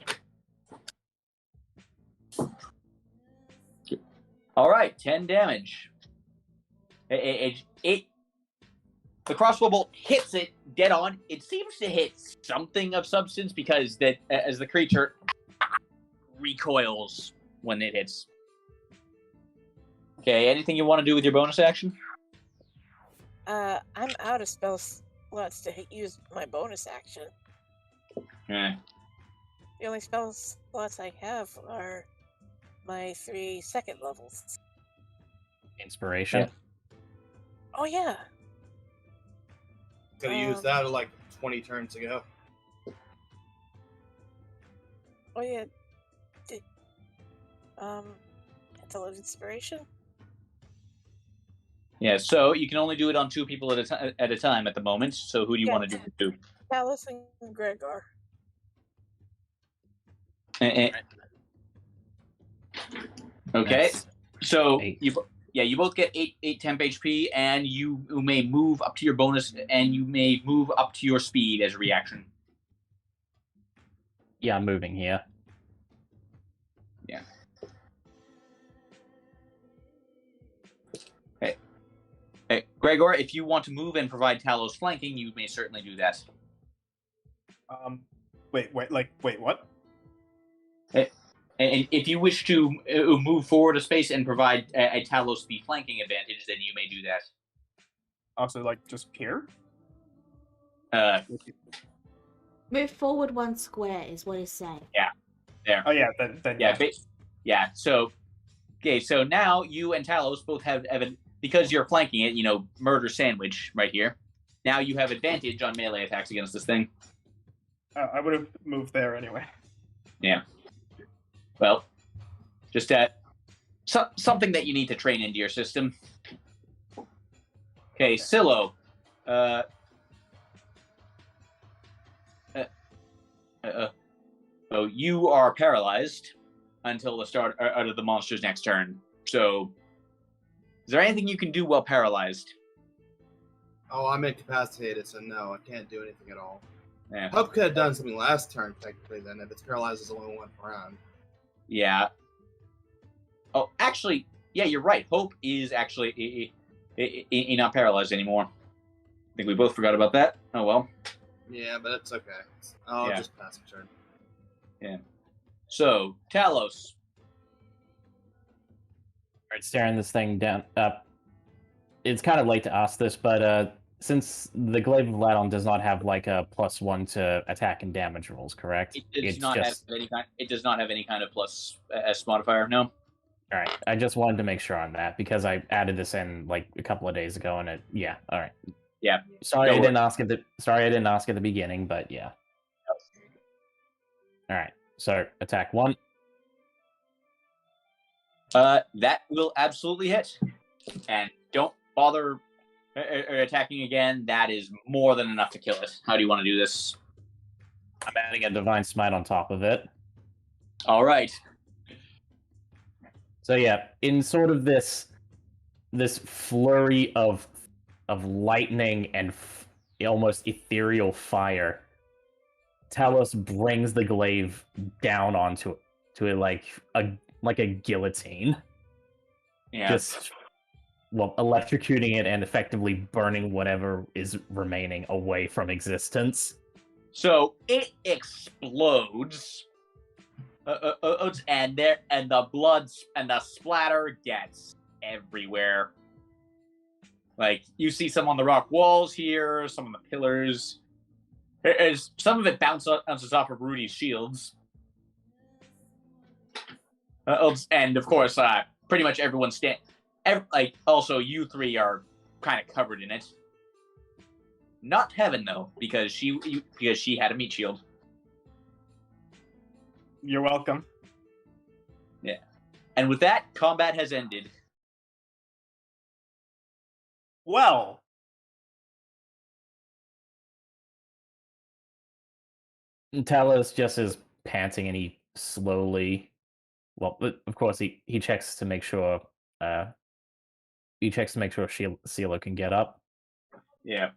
All right, 10 damage. The crossbow bolt hits it dead on. It seems to hit something of substance because as the creature recoils when it hits. Okay, anything you want to do with your bonus action? I'm out of spell slots to use my bonus action. Eh. The only spell slots I have are my 3 second levels. Inspiration. Yeah. Oh yeah. Could have used that like 20 turns ago. Oh yeah. Intellect inspiration. Yeah, so you can only do it on 2 people at a time at the moment. So who do you want to do it to? Talos and Gregor. Okay, Nice. so 8. you both get 8 temp HP, and you may move up to your bonus, and you may move up to your speed as a reaction. Yeah, I'm moving here. Yeah. Hey, Gregor, if you want to move and provide Talos flanking, you may certainly do that. Wait, what? And if you wish to move forward a space and provide a Talos the flanking advantage, then you may do that. Also, like, just here? Move forward 1 square is what he's saying. There. Oh yeah, then Yeah. So, okay. So now you and Talos both have because you're flanking it, murder sandwich right here. Now you have advantage on melee attacks against this thing. I would have moved there anyway. Yeah. Well, just something that you need to train into your system. Okay, Silo. So you are paralyzed until the start out of the monster's next turn. So, is there anything you can do while paralyzed? Oh, I'm incapacitated, so no, I can't do anything at all. Yeah. Hope could have done something last turn, technically, then, if it's paralyzed, it's only one round. Yeah. Oh, actually, yeah, you're right. Hope is actually not paralyzed anymore. I think we both forgot about that. Oh, well. Yeah, but it's okay. I'll just pass the turn. Yeah. So, Talos. Alright, staring this thing down up. It's kind of late to ask this, but since the Glaive of Ladon does not have like a +1 to attack and damage rolls, correct? It does not have any kind of plus S modifier. No. All right, I just wanted to make sure on that because I added this in like a couple of days ago, and all right. Yeah. Sorry, I didn't ask at the beginning, but yeah. All right, so attack 1. That will absolutely hit, and don't bother attacking again. That is more than enough to kill it. How do you want to do this? I'm adding a Divine Smite on top of it. All right. So yeah, in sort of this flurry of lightning and almost ethereal fire, Talos brings the glaive down onto it like a guillotine. Yeah. Just electrocuting it and effectively burning whatever is remaining away from existence. So it explodes. And the blood and the splatter gets everywhere. Like, you see some on the rock walls here, some on the pillars. Some of it bounces off of Rudy's shields. And of course, pretty much everyone also you three are kind of covered in it. Not Heaven though, because she had a meat shield. You're welcome. Yeah. And with that, combat has ended. Well. Talos just is panting, and he slowly, of course he checks to make sure Silo can get up. Yeah.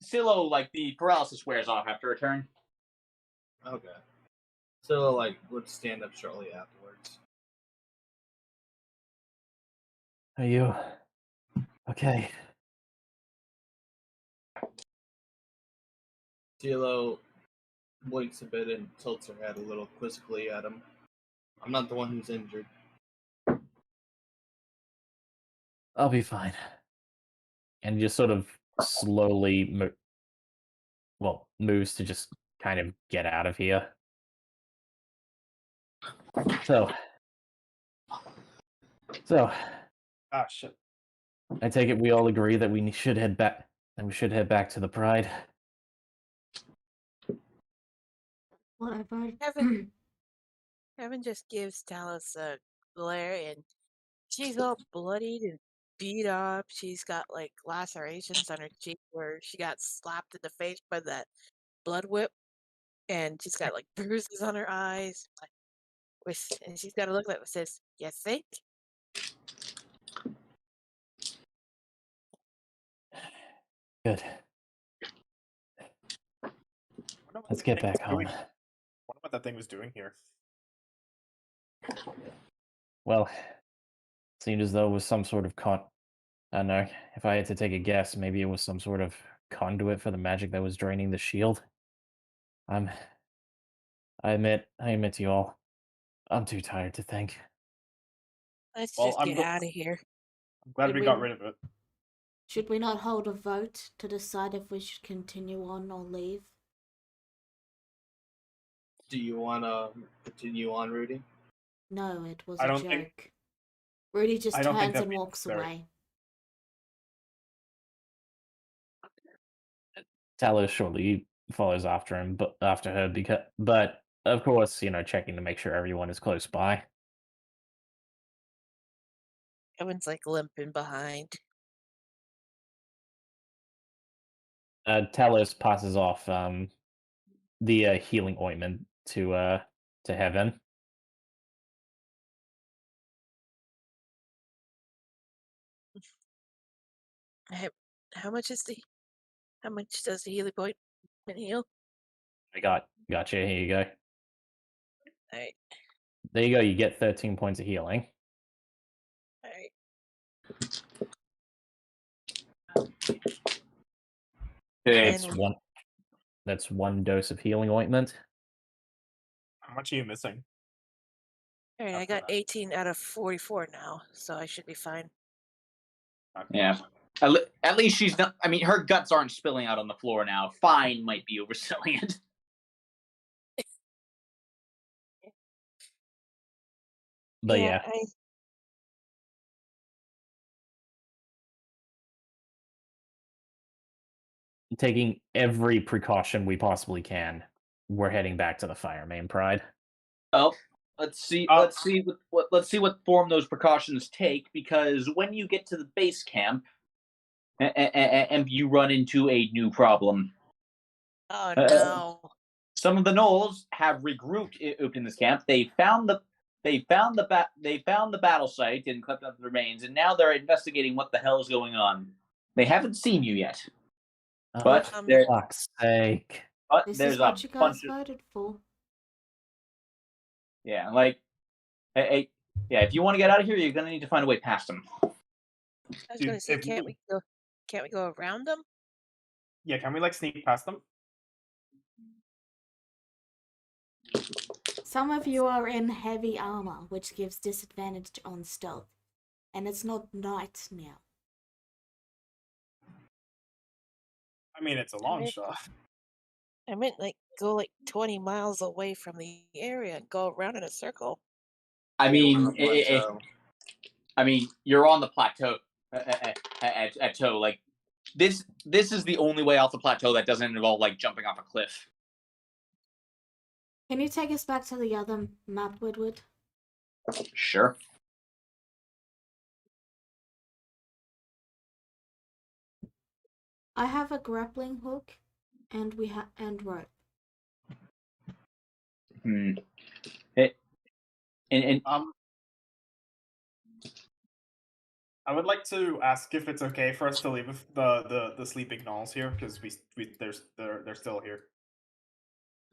Silo, like, the paralysis wears off after a turn. Okay. So, would stand up shortly afterwards. Are you okay? Cielo blinks a bit and tilts her head a little quizzically at him. I'm not the one who's injured. I'll be fine. And just sort of slowly moves to just kind of get out of here. So Ah, shit. I take it we all agree that we should head back. And we should head back to the Pride. Whatever. Heaven just gives Talos a glare, and she's all bloodied and beat up. She's got like lacerations on her cheek where she got slapped in the face by that blood whip, and she's got like bruises on her eyes. And she's got a look that says, "You think?" Good. Let's get back home. I wonder what that thing was doing here. Well, it seemed as though it was some sort of I don't know. If I had to take a guess, maybe it was some sort of conduit for the magic that was draining the shield. I admit to you all, I'm too tired to think. Let's Well, just get out of here. I'm glad we got rid of it. Should we not hold a vote to decide if we should continue on or leave? Do you want to continue on, Rudy? No, it was I a don't joke. think- Rudy just I don't think turns that'd and be walks necessary. away. Talos shortly follows after him, but after her, but of course, checking to make sure everyone is close by. Evan's like limping behind. Talos passes off the healing ointment to Heaven. How much is the? How much does the healing point heal? I gotcha. Here you go. All right, There you go. You get 13 points of healing. all right. It's And That's one dose of healing ointment. How much are you missing? all right, I After got that. 18 out of 44 now, so I should be fine. Okay. yeah. At least she's not. I mean, her guts aren't spilling out on the floor now. Fine might be overselling it. But yeah, taking every precaution we possibly can, we're heading back to the fire main Pride. Well, let's see. Let's see what form those precautions take. Because when you get to the base camp, and you run into a new problem. Oh no! Some of the gnolls have regrouped in this camp. They found the battle site and collected up the remains, and now they're investigating what the hell is going on. They haven't seen you yet, but for fuck's sake. but This there's is what a you bunch guys of voted for. yeah, like hey, yeah. If you want to get out of here, you're gonna need to find a way past them. I was Dude, gonna say, if can't we go around them? Yeah, can we like sneak past them? Some of you are in heavy armor, which gives disadvantage on stealth. And it's not night now. I mean, it's a long shot. I meant like go like 20 miles away from the area and go around in a circle. I mean, Plateau. you're on the plateau at Toe. Like this is the only way off the plateau that doesn't involve like jumping off a cliff. Can you take us back to the other map, Woodward? Sure. I have a grappling hook, and rope. And I would like to ask if it's okay for us to leave the sleeping gnolls here because they're still here.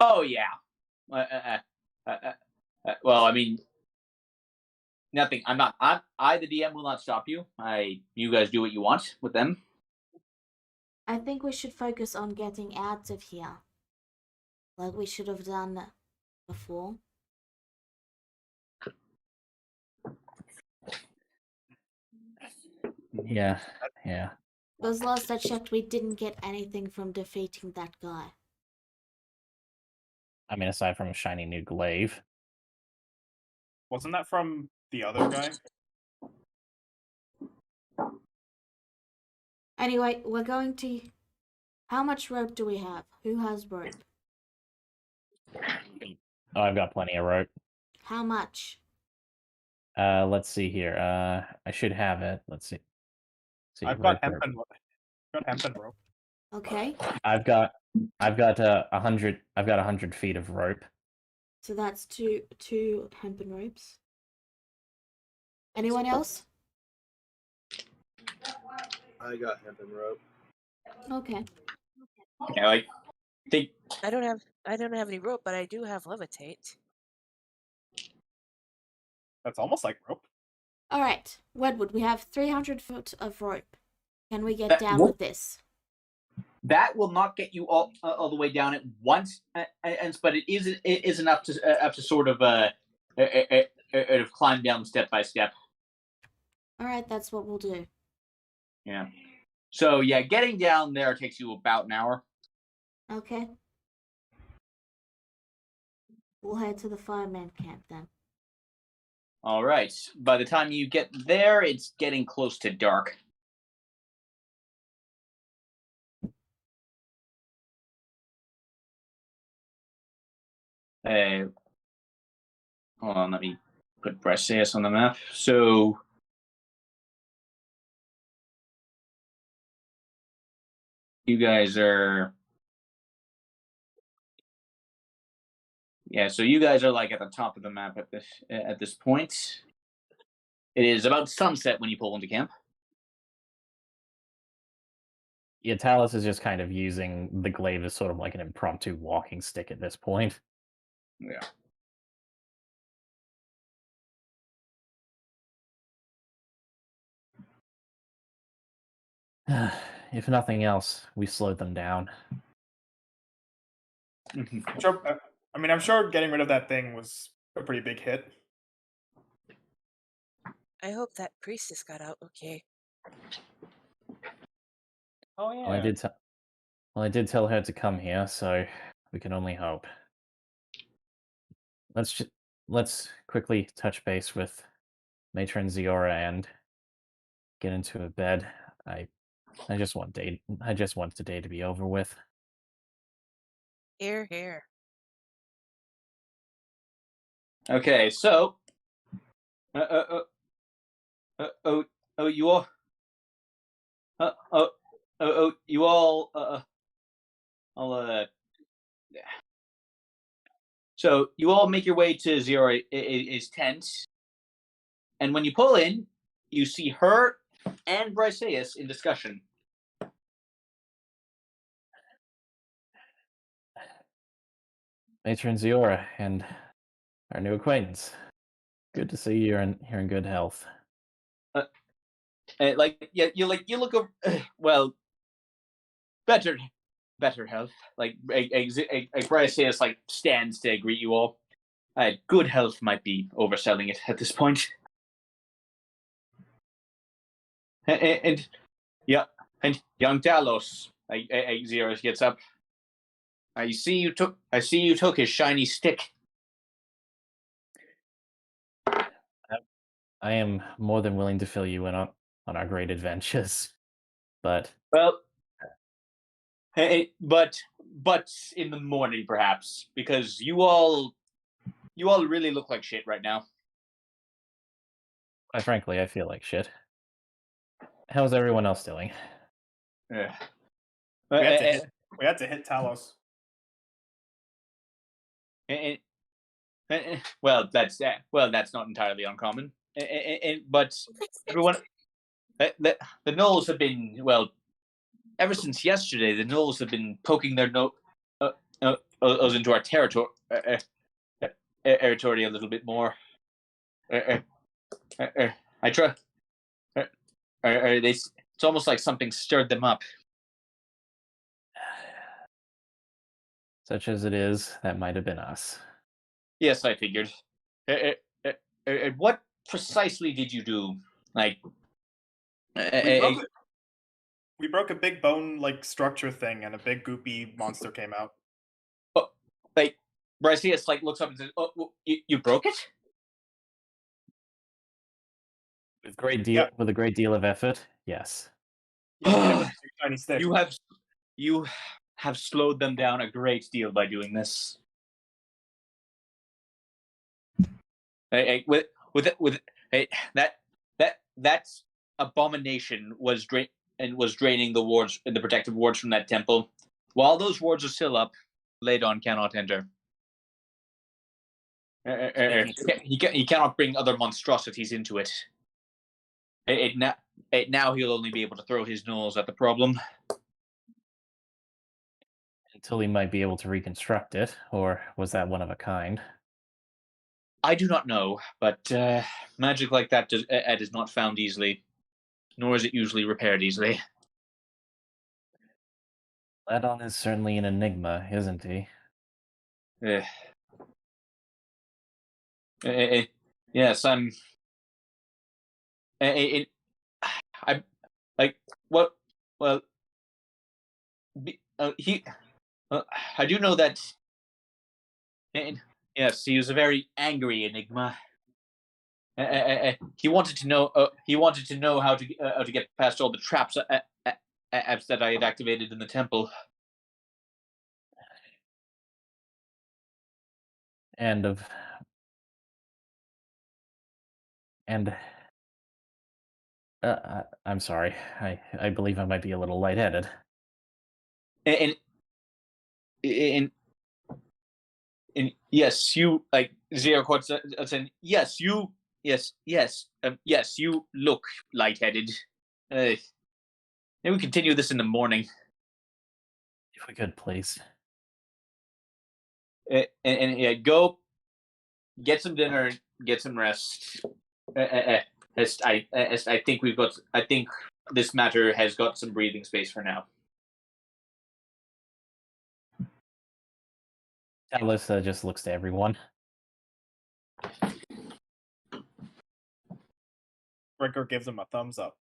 oh yeah. Well, I mean, nothing. I the DM will not stop you. You guys do what you want with them. I think we should focus on getting out of here. Like we should have done before. Yeah. Because last I checked, we didn't get anything from defeating that guy. I mean, aside from a shiny new glaive. Wasn't that from the other guy? Anyway, we're going to... How much rope do we have? Who has rope? Oh, I've got plenty of rope. How much? Let's see here. I should have it. Let's see. I've got hemp and rope. Okay. I've got 100. I've got 100 feet of rope. So that's two hempen ropes. Anyone else? I got hemp and rope. Okay. Yeah, like I don't have any rope, but I do have levitate. That's almost like rope. All right, Wedwood, we have 300 foot of rope. Can we get down with this? that will not get you all the way down at once, but it is enough to sort of climb down step by step. All right, that's what we'll do. Yeah. So yeah, getting down there takes you about an hour. Okay. we'll head to the fireman camp then. All right. By the time you get there, it's getting close to dark. Hold on, let me put Briseis on the map. So you guys are, so you guys are like at the top of the map at this point. It is about sunset when you pull into camp. Yeah, Talus is just kind of using the glaive as sort of like an impromptu walking stick at this point. Yeah. If nothing else, we slowed them down. Sure. I'm sure getting rid of that thing was a pretty big hit. I hope that priestess got out okay. Oh yeah. Well, I did tell her to come here, so we can only hope. Let's quickly touch base with Matron Ziora and get into a bed. I just want today to be over with. Here, here. Okay, so you all you all so you all make your way to Ziora's tent, and when you pull in, you see her and Briseis in discussion. Matron Ziora and our new acquaintance. Good to see you're in good health. You look over, well, better health. Briseis stands to greet you all. Good health might be overselling it at this point. And young Talos, Xeros gets up. I see you took his shiny stick. I am more than willing to fill you in on our great adventures, but Well, but in the morning perhaps, because you all really look like shit right now. quite frankly, I feel like shit. How's everyone else doing? Yeah. We had to hit Talos. Well, that's not entirely uncommon. But everyone, the gnolls have been, well, ever since yesterday. The gnolls have been poking their nose into our territory a little bit more. I try. It's almost like something stirred them up. Such as it is, that might have been us. Yes, I figured. What precisely did you do? We broke a big bone structure thing, and a big goopy monster came out. Briseis looks up and says, "Oh, you broke it?" With a great deal of effort, yes. Yeah, tiny stick. You have slowed them down a great deal by doing this. That abomination was draining the wards and the protective wards from that temple. While those wards are still up, Ladon cannot enter. He cannot bring other monstrosities into it. Now he'll only be able to throw his nose at the problem. Until he might be able to reconstruct it, or was that one of a kind? I do not know, but magic like that is not found easily, nor is it usually repaired easily. Ladon is certainly an enigma, isn't he? Yes, I'm. I'm like what? Well, he. I do know that. Yes, he was a very angry enigma. He wanted to know. He wanted to know how to get past all the traps that I had activated in the temple. And of and I'm sorry. I believe I might be a little lightheaded. And and, and yes, you like Zero quotes saying, yes, you, yes, you look lightheaded. Maybe we continue this in the morning. If we could, please. And go get some dinner, get some rest. I think we've got. I think this matter has got some breathing space for now. Alyssa just looks to everyone. Gregor gives him a thumbs up.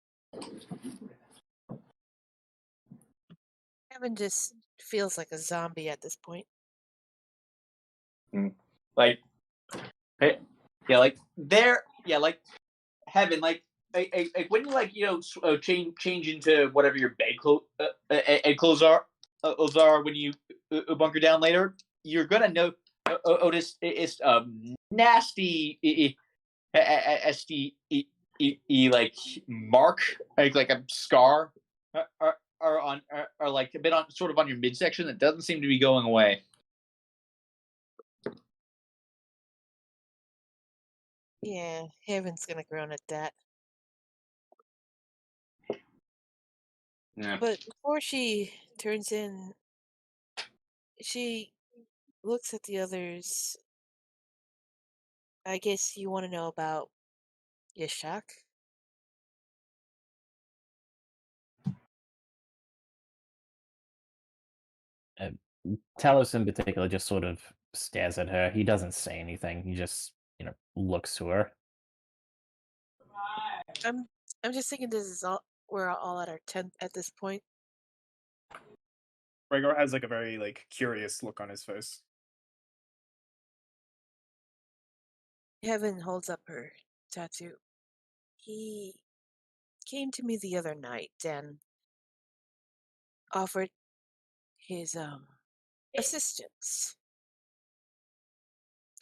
Kevin just feels like a zombie at this point. Like, like there, like heaven, like when you change into whatever your bed clothes are when you bunker down later, you're gonna notice it's nasty like mark like a scar are like a bit on sort of on your midsection that doesn't seem to be going away. Yeah, Heaven's gonna groan at that. Yeah. But before she turns in, she looks at the others. I guess you want to know about Yashak? Talos in particular just sort of stares at her. He doesn't say anything. He just, looks to her. I'm just thinking this is all we're all at our 10th at this point. Gregor has like a very like curious look on his face. Heaven holds up her tattoo. He came to me the other night and offered his assistance.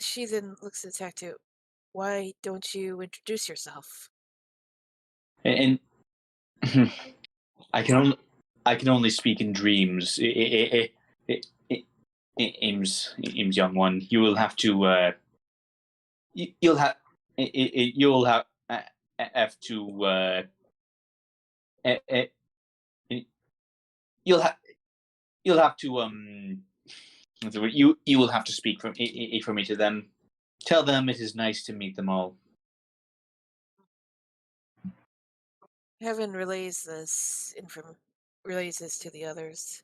She then looks at the tattoo. Why don't you introduce yourself? And I can only speak in dreams. Ames, young one, you will have to you'll have you'll have to you'll have to you will have to speak for me to them. Tell them it is nice to meet them all. Heaven relays this to the others.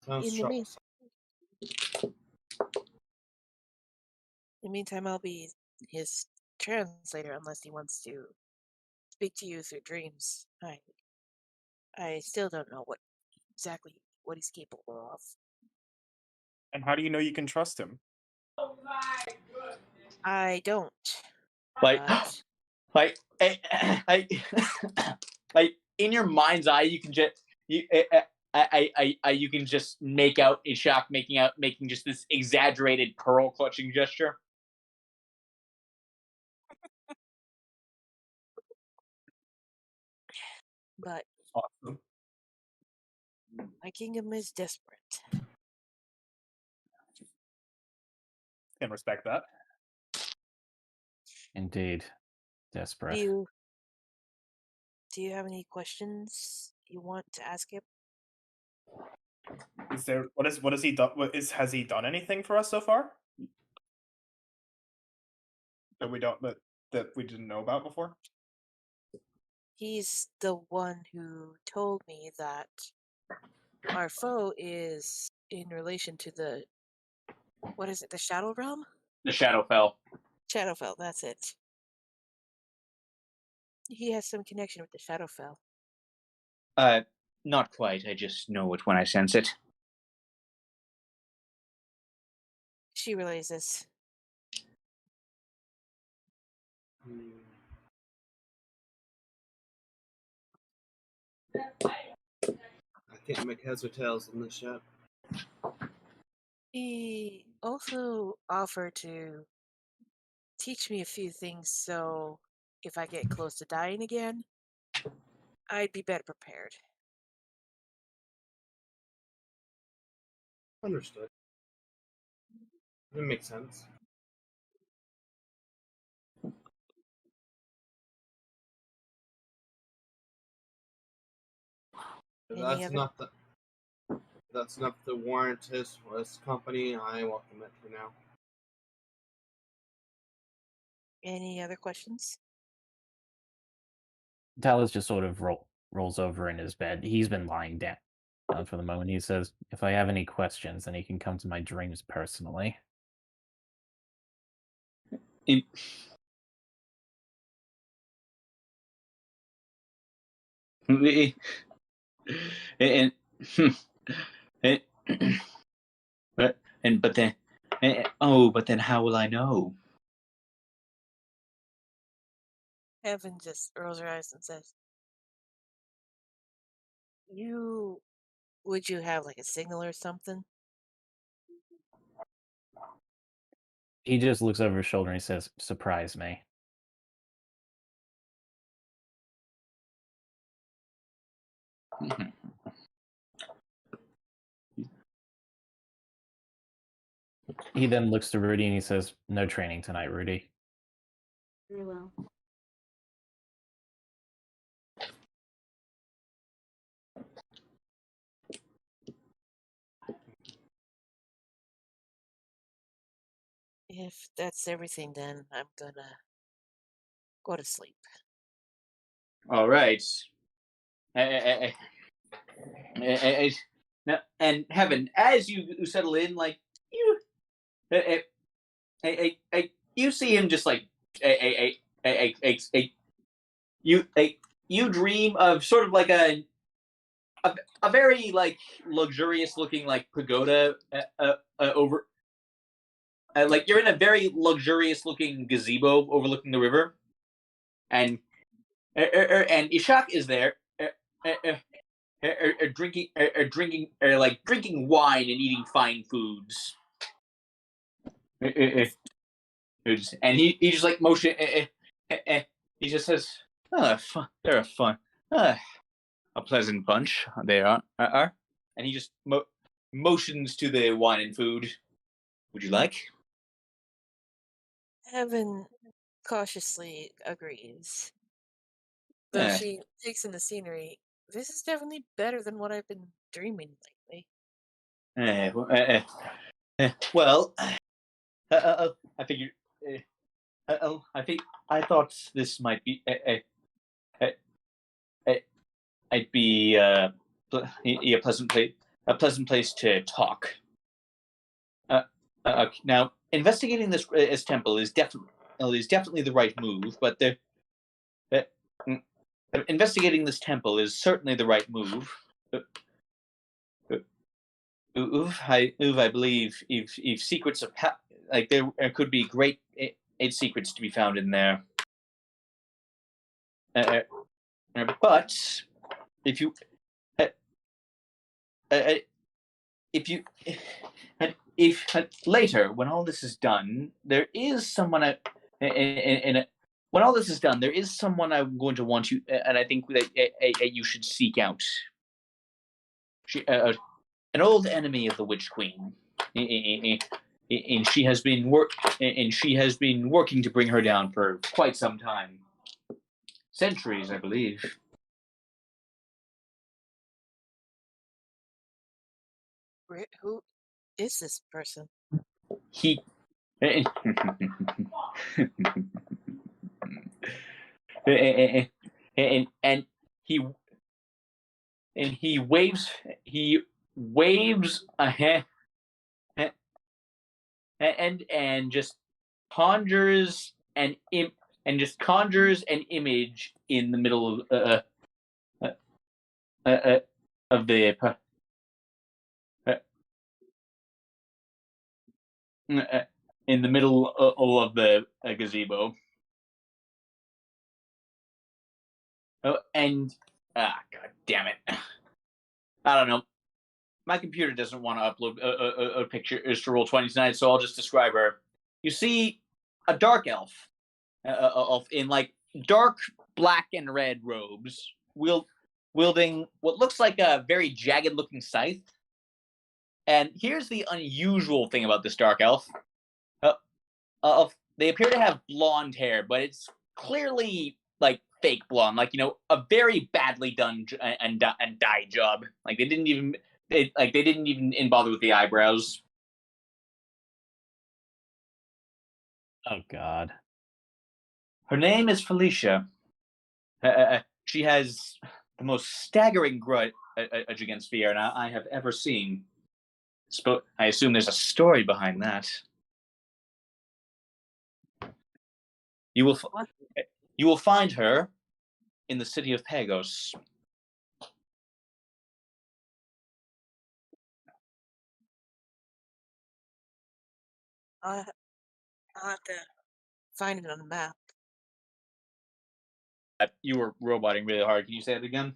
Sounds In the mean- troublesome. In the meantime, I'll be his translator unless he wants to speak to you through dreams. I still don't know exactly what he's capable of. And how do you know you can trust him? I don't. Like, But like, like in your mind's eye, you can just you can just make out Ishak making just this exaggerated pearl clutching gesture. Awesome. my kingdom is desperate. Can respect that. Indeed. Desperate. Do you have any questions you want to ask him? Is there what has he done? Has he done anything for us so far that we didn't know about before? He's the one who told me that our foe is in relation to the the Shadow Realm? The Shadowfell. Shadowfell, that's it. He has some connection with the Shadowfell. Not quite. I just know it when I sense it. She relays this. I can't make heads or tails on this yet. He also offered to teach me a few things, so if I get close to dying again, I'd be better prepared. Understood. That makes sense. If Any that's other not the that's enough to warrant his company, I welcome it for now. any other questions? Talos just sort of rolls over in his bed. He's been lying down for the moment. He says, "If I have any questions, then he can come to my dreams personally." In- and but then but then how will I know? Evan just rolls her eyes and says, would you have like a signal or something? He just looks over his shoulder and he says, "Surprise me." He then looks to Rudy and he says, "No training tonight, Rudy." Very well. If that's everything, then I'm gonna go to sleep. All right. Now, and Heaven, as you settle in, like you, you see him just like you dream of sort of like a very like luxurious looking like pagoda over like you're in a very luxurious looking gazebo overlooking the river, and Ishak is there, drinking wine and eating fine foods. And he just like motion. He just says, "Oh, they're a fun, a pleasant bunch. They are." And he just motions to the wine and food. Would you like? Evan cautiously agrees. Though she takes in the scenery, this is definitely better than what I've been dreaming lately. Well, I figured. I thought this might be. I'd be a pleasant place to talk. Now, investigating this temple is definitely the right move, but investigating this temple is certainly the right move. I believe if secrets of like there could be great secrets to be found in there. But if you if later when all this is done, there is someone when all this is done, there is someone I'm going to want you, and I think that you should seek out. She, an old enemy of the Witch Queen, and she has been working to bring her down for quite some time, centuries, I believe. Who is this person? He. and he waves a hand and just conjures an image in the middle of of the in the middle of the gazebo. Oh, and god damn it! I don't know. My computer doesn't want to upload a picture to Roll20 tonight, so I'll just describe her. You see a dark elf, in like dark black and red robes, wielding what looks like a very jagged-looking scythe. And here's the unusual thing about this dark elf: they appear to have blonde hair, but it's clearly like fake blonde, like a very badly done and dye job. Like they didn't even bother with the eyebrows. Oh God. Her name is Felicia. She has the most staggering grudge against Fiona I have ever seen. I assume there's a story behind that. You will find her in the city of Pagos. I'll have to find it on the map. You were roboting really hard. Can you say it again?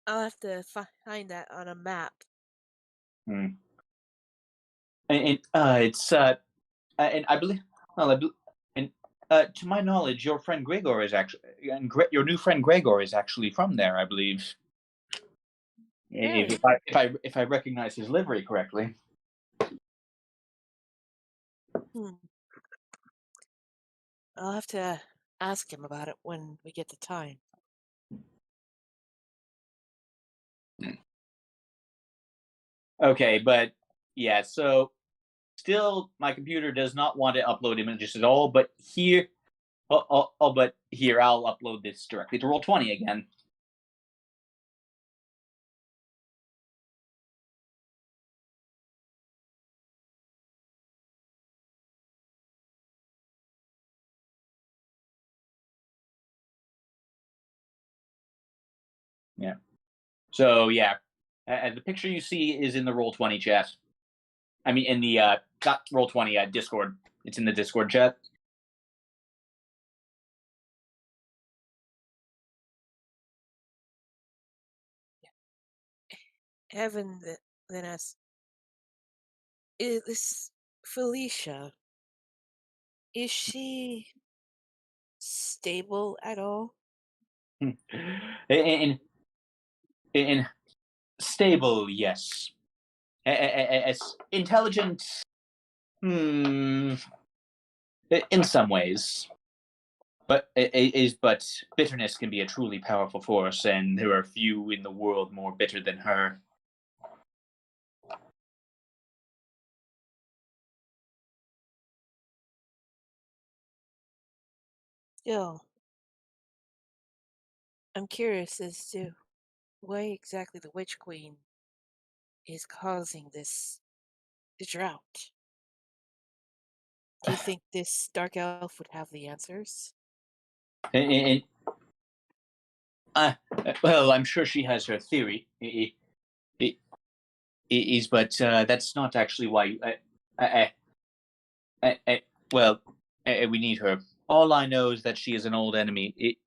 I'll have to find that on a map. And it's and I believe, to my knowledge, your friend Gregor is actually, your new friend Gregor is actually from there, I believe. Really? If I recognize his livery correctly. I'll have to ask him about it when we get the time. Okay, but yeah, so still my computer does not want to upload images at all, but here I'll upload this directly to Roll20 again. Yeah. So yeah, the picture you see is in the Roll20 chat. I mean, in the not Roll20 Discord. It's in the Discord chat. Evan, then us. Is this Felicia? Is she stable at all? In stable, yes. Intelligent, in some ways. But bitterness can be a truly powerful force, and there are few in the world more bitter than her. Still, I'm curious as to why exactly the Witch Queen is causing this drought. Do you think this dark elf would have the answers? Well, I'm sure she has her theory. But that's not actually why. We need her. All I know is that she is an old enemy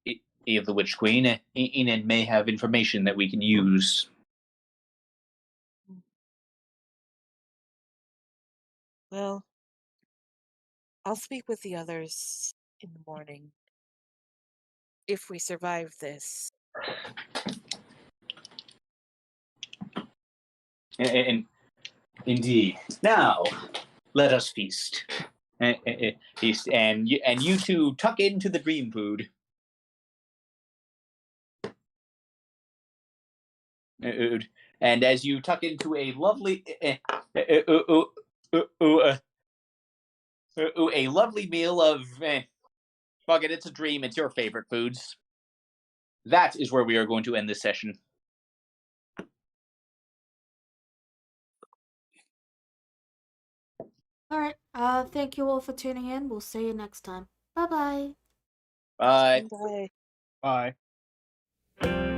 of the Witch Queen, and may have information that we can use. Well, I'll speak with the others in the morning. If we survive this. And indeed. Now, let us feast. Feast, and you two tuck into the dream food. And as you tuck into a lovely, a lovely meal of, fuck it, it's a dream. It's your favorite foods. That is where we are going to end this session. Alright, thank you all for tuning in. We'll see you next time. Bye-bye. Bye. Bye. Bye.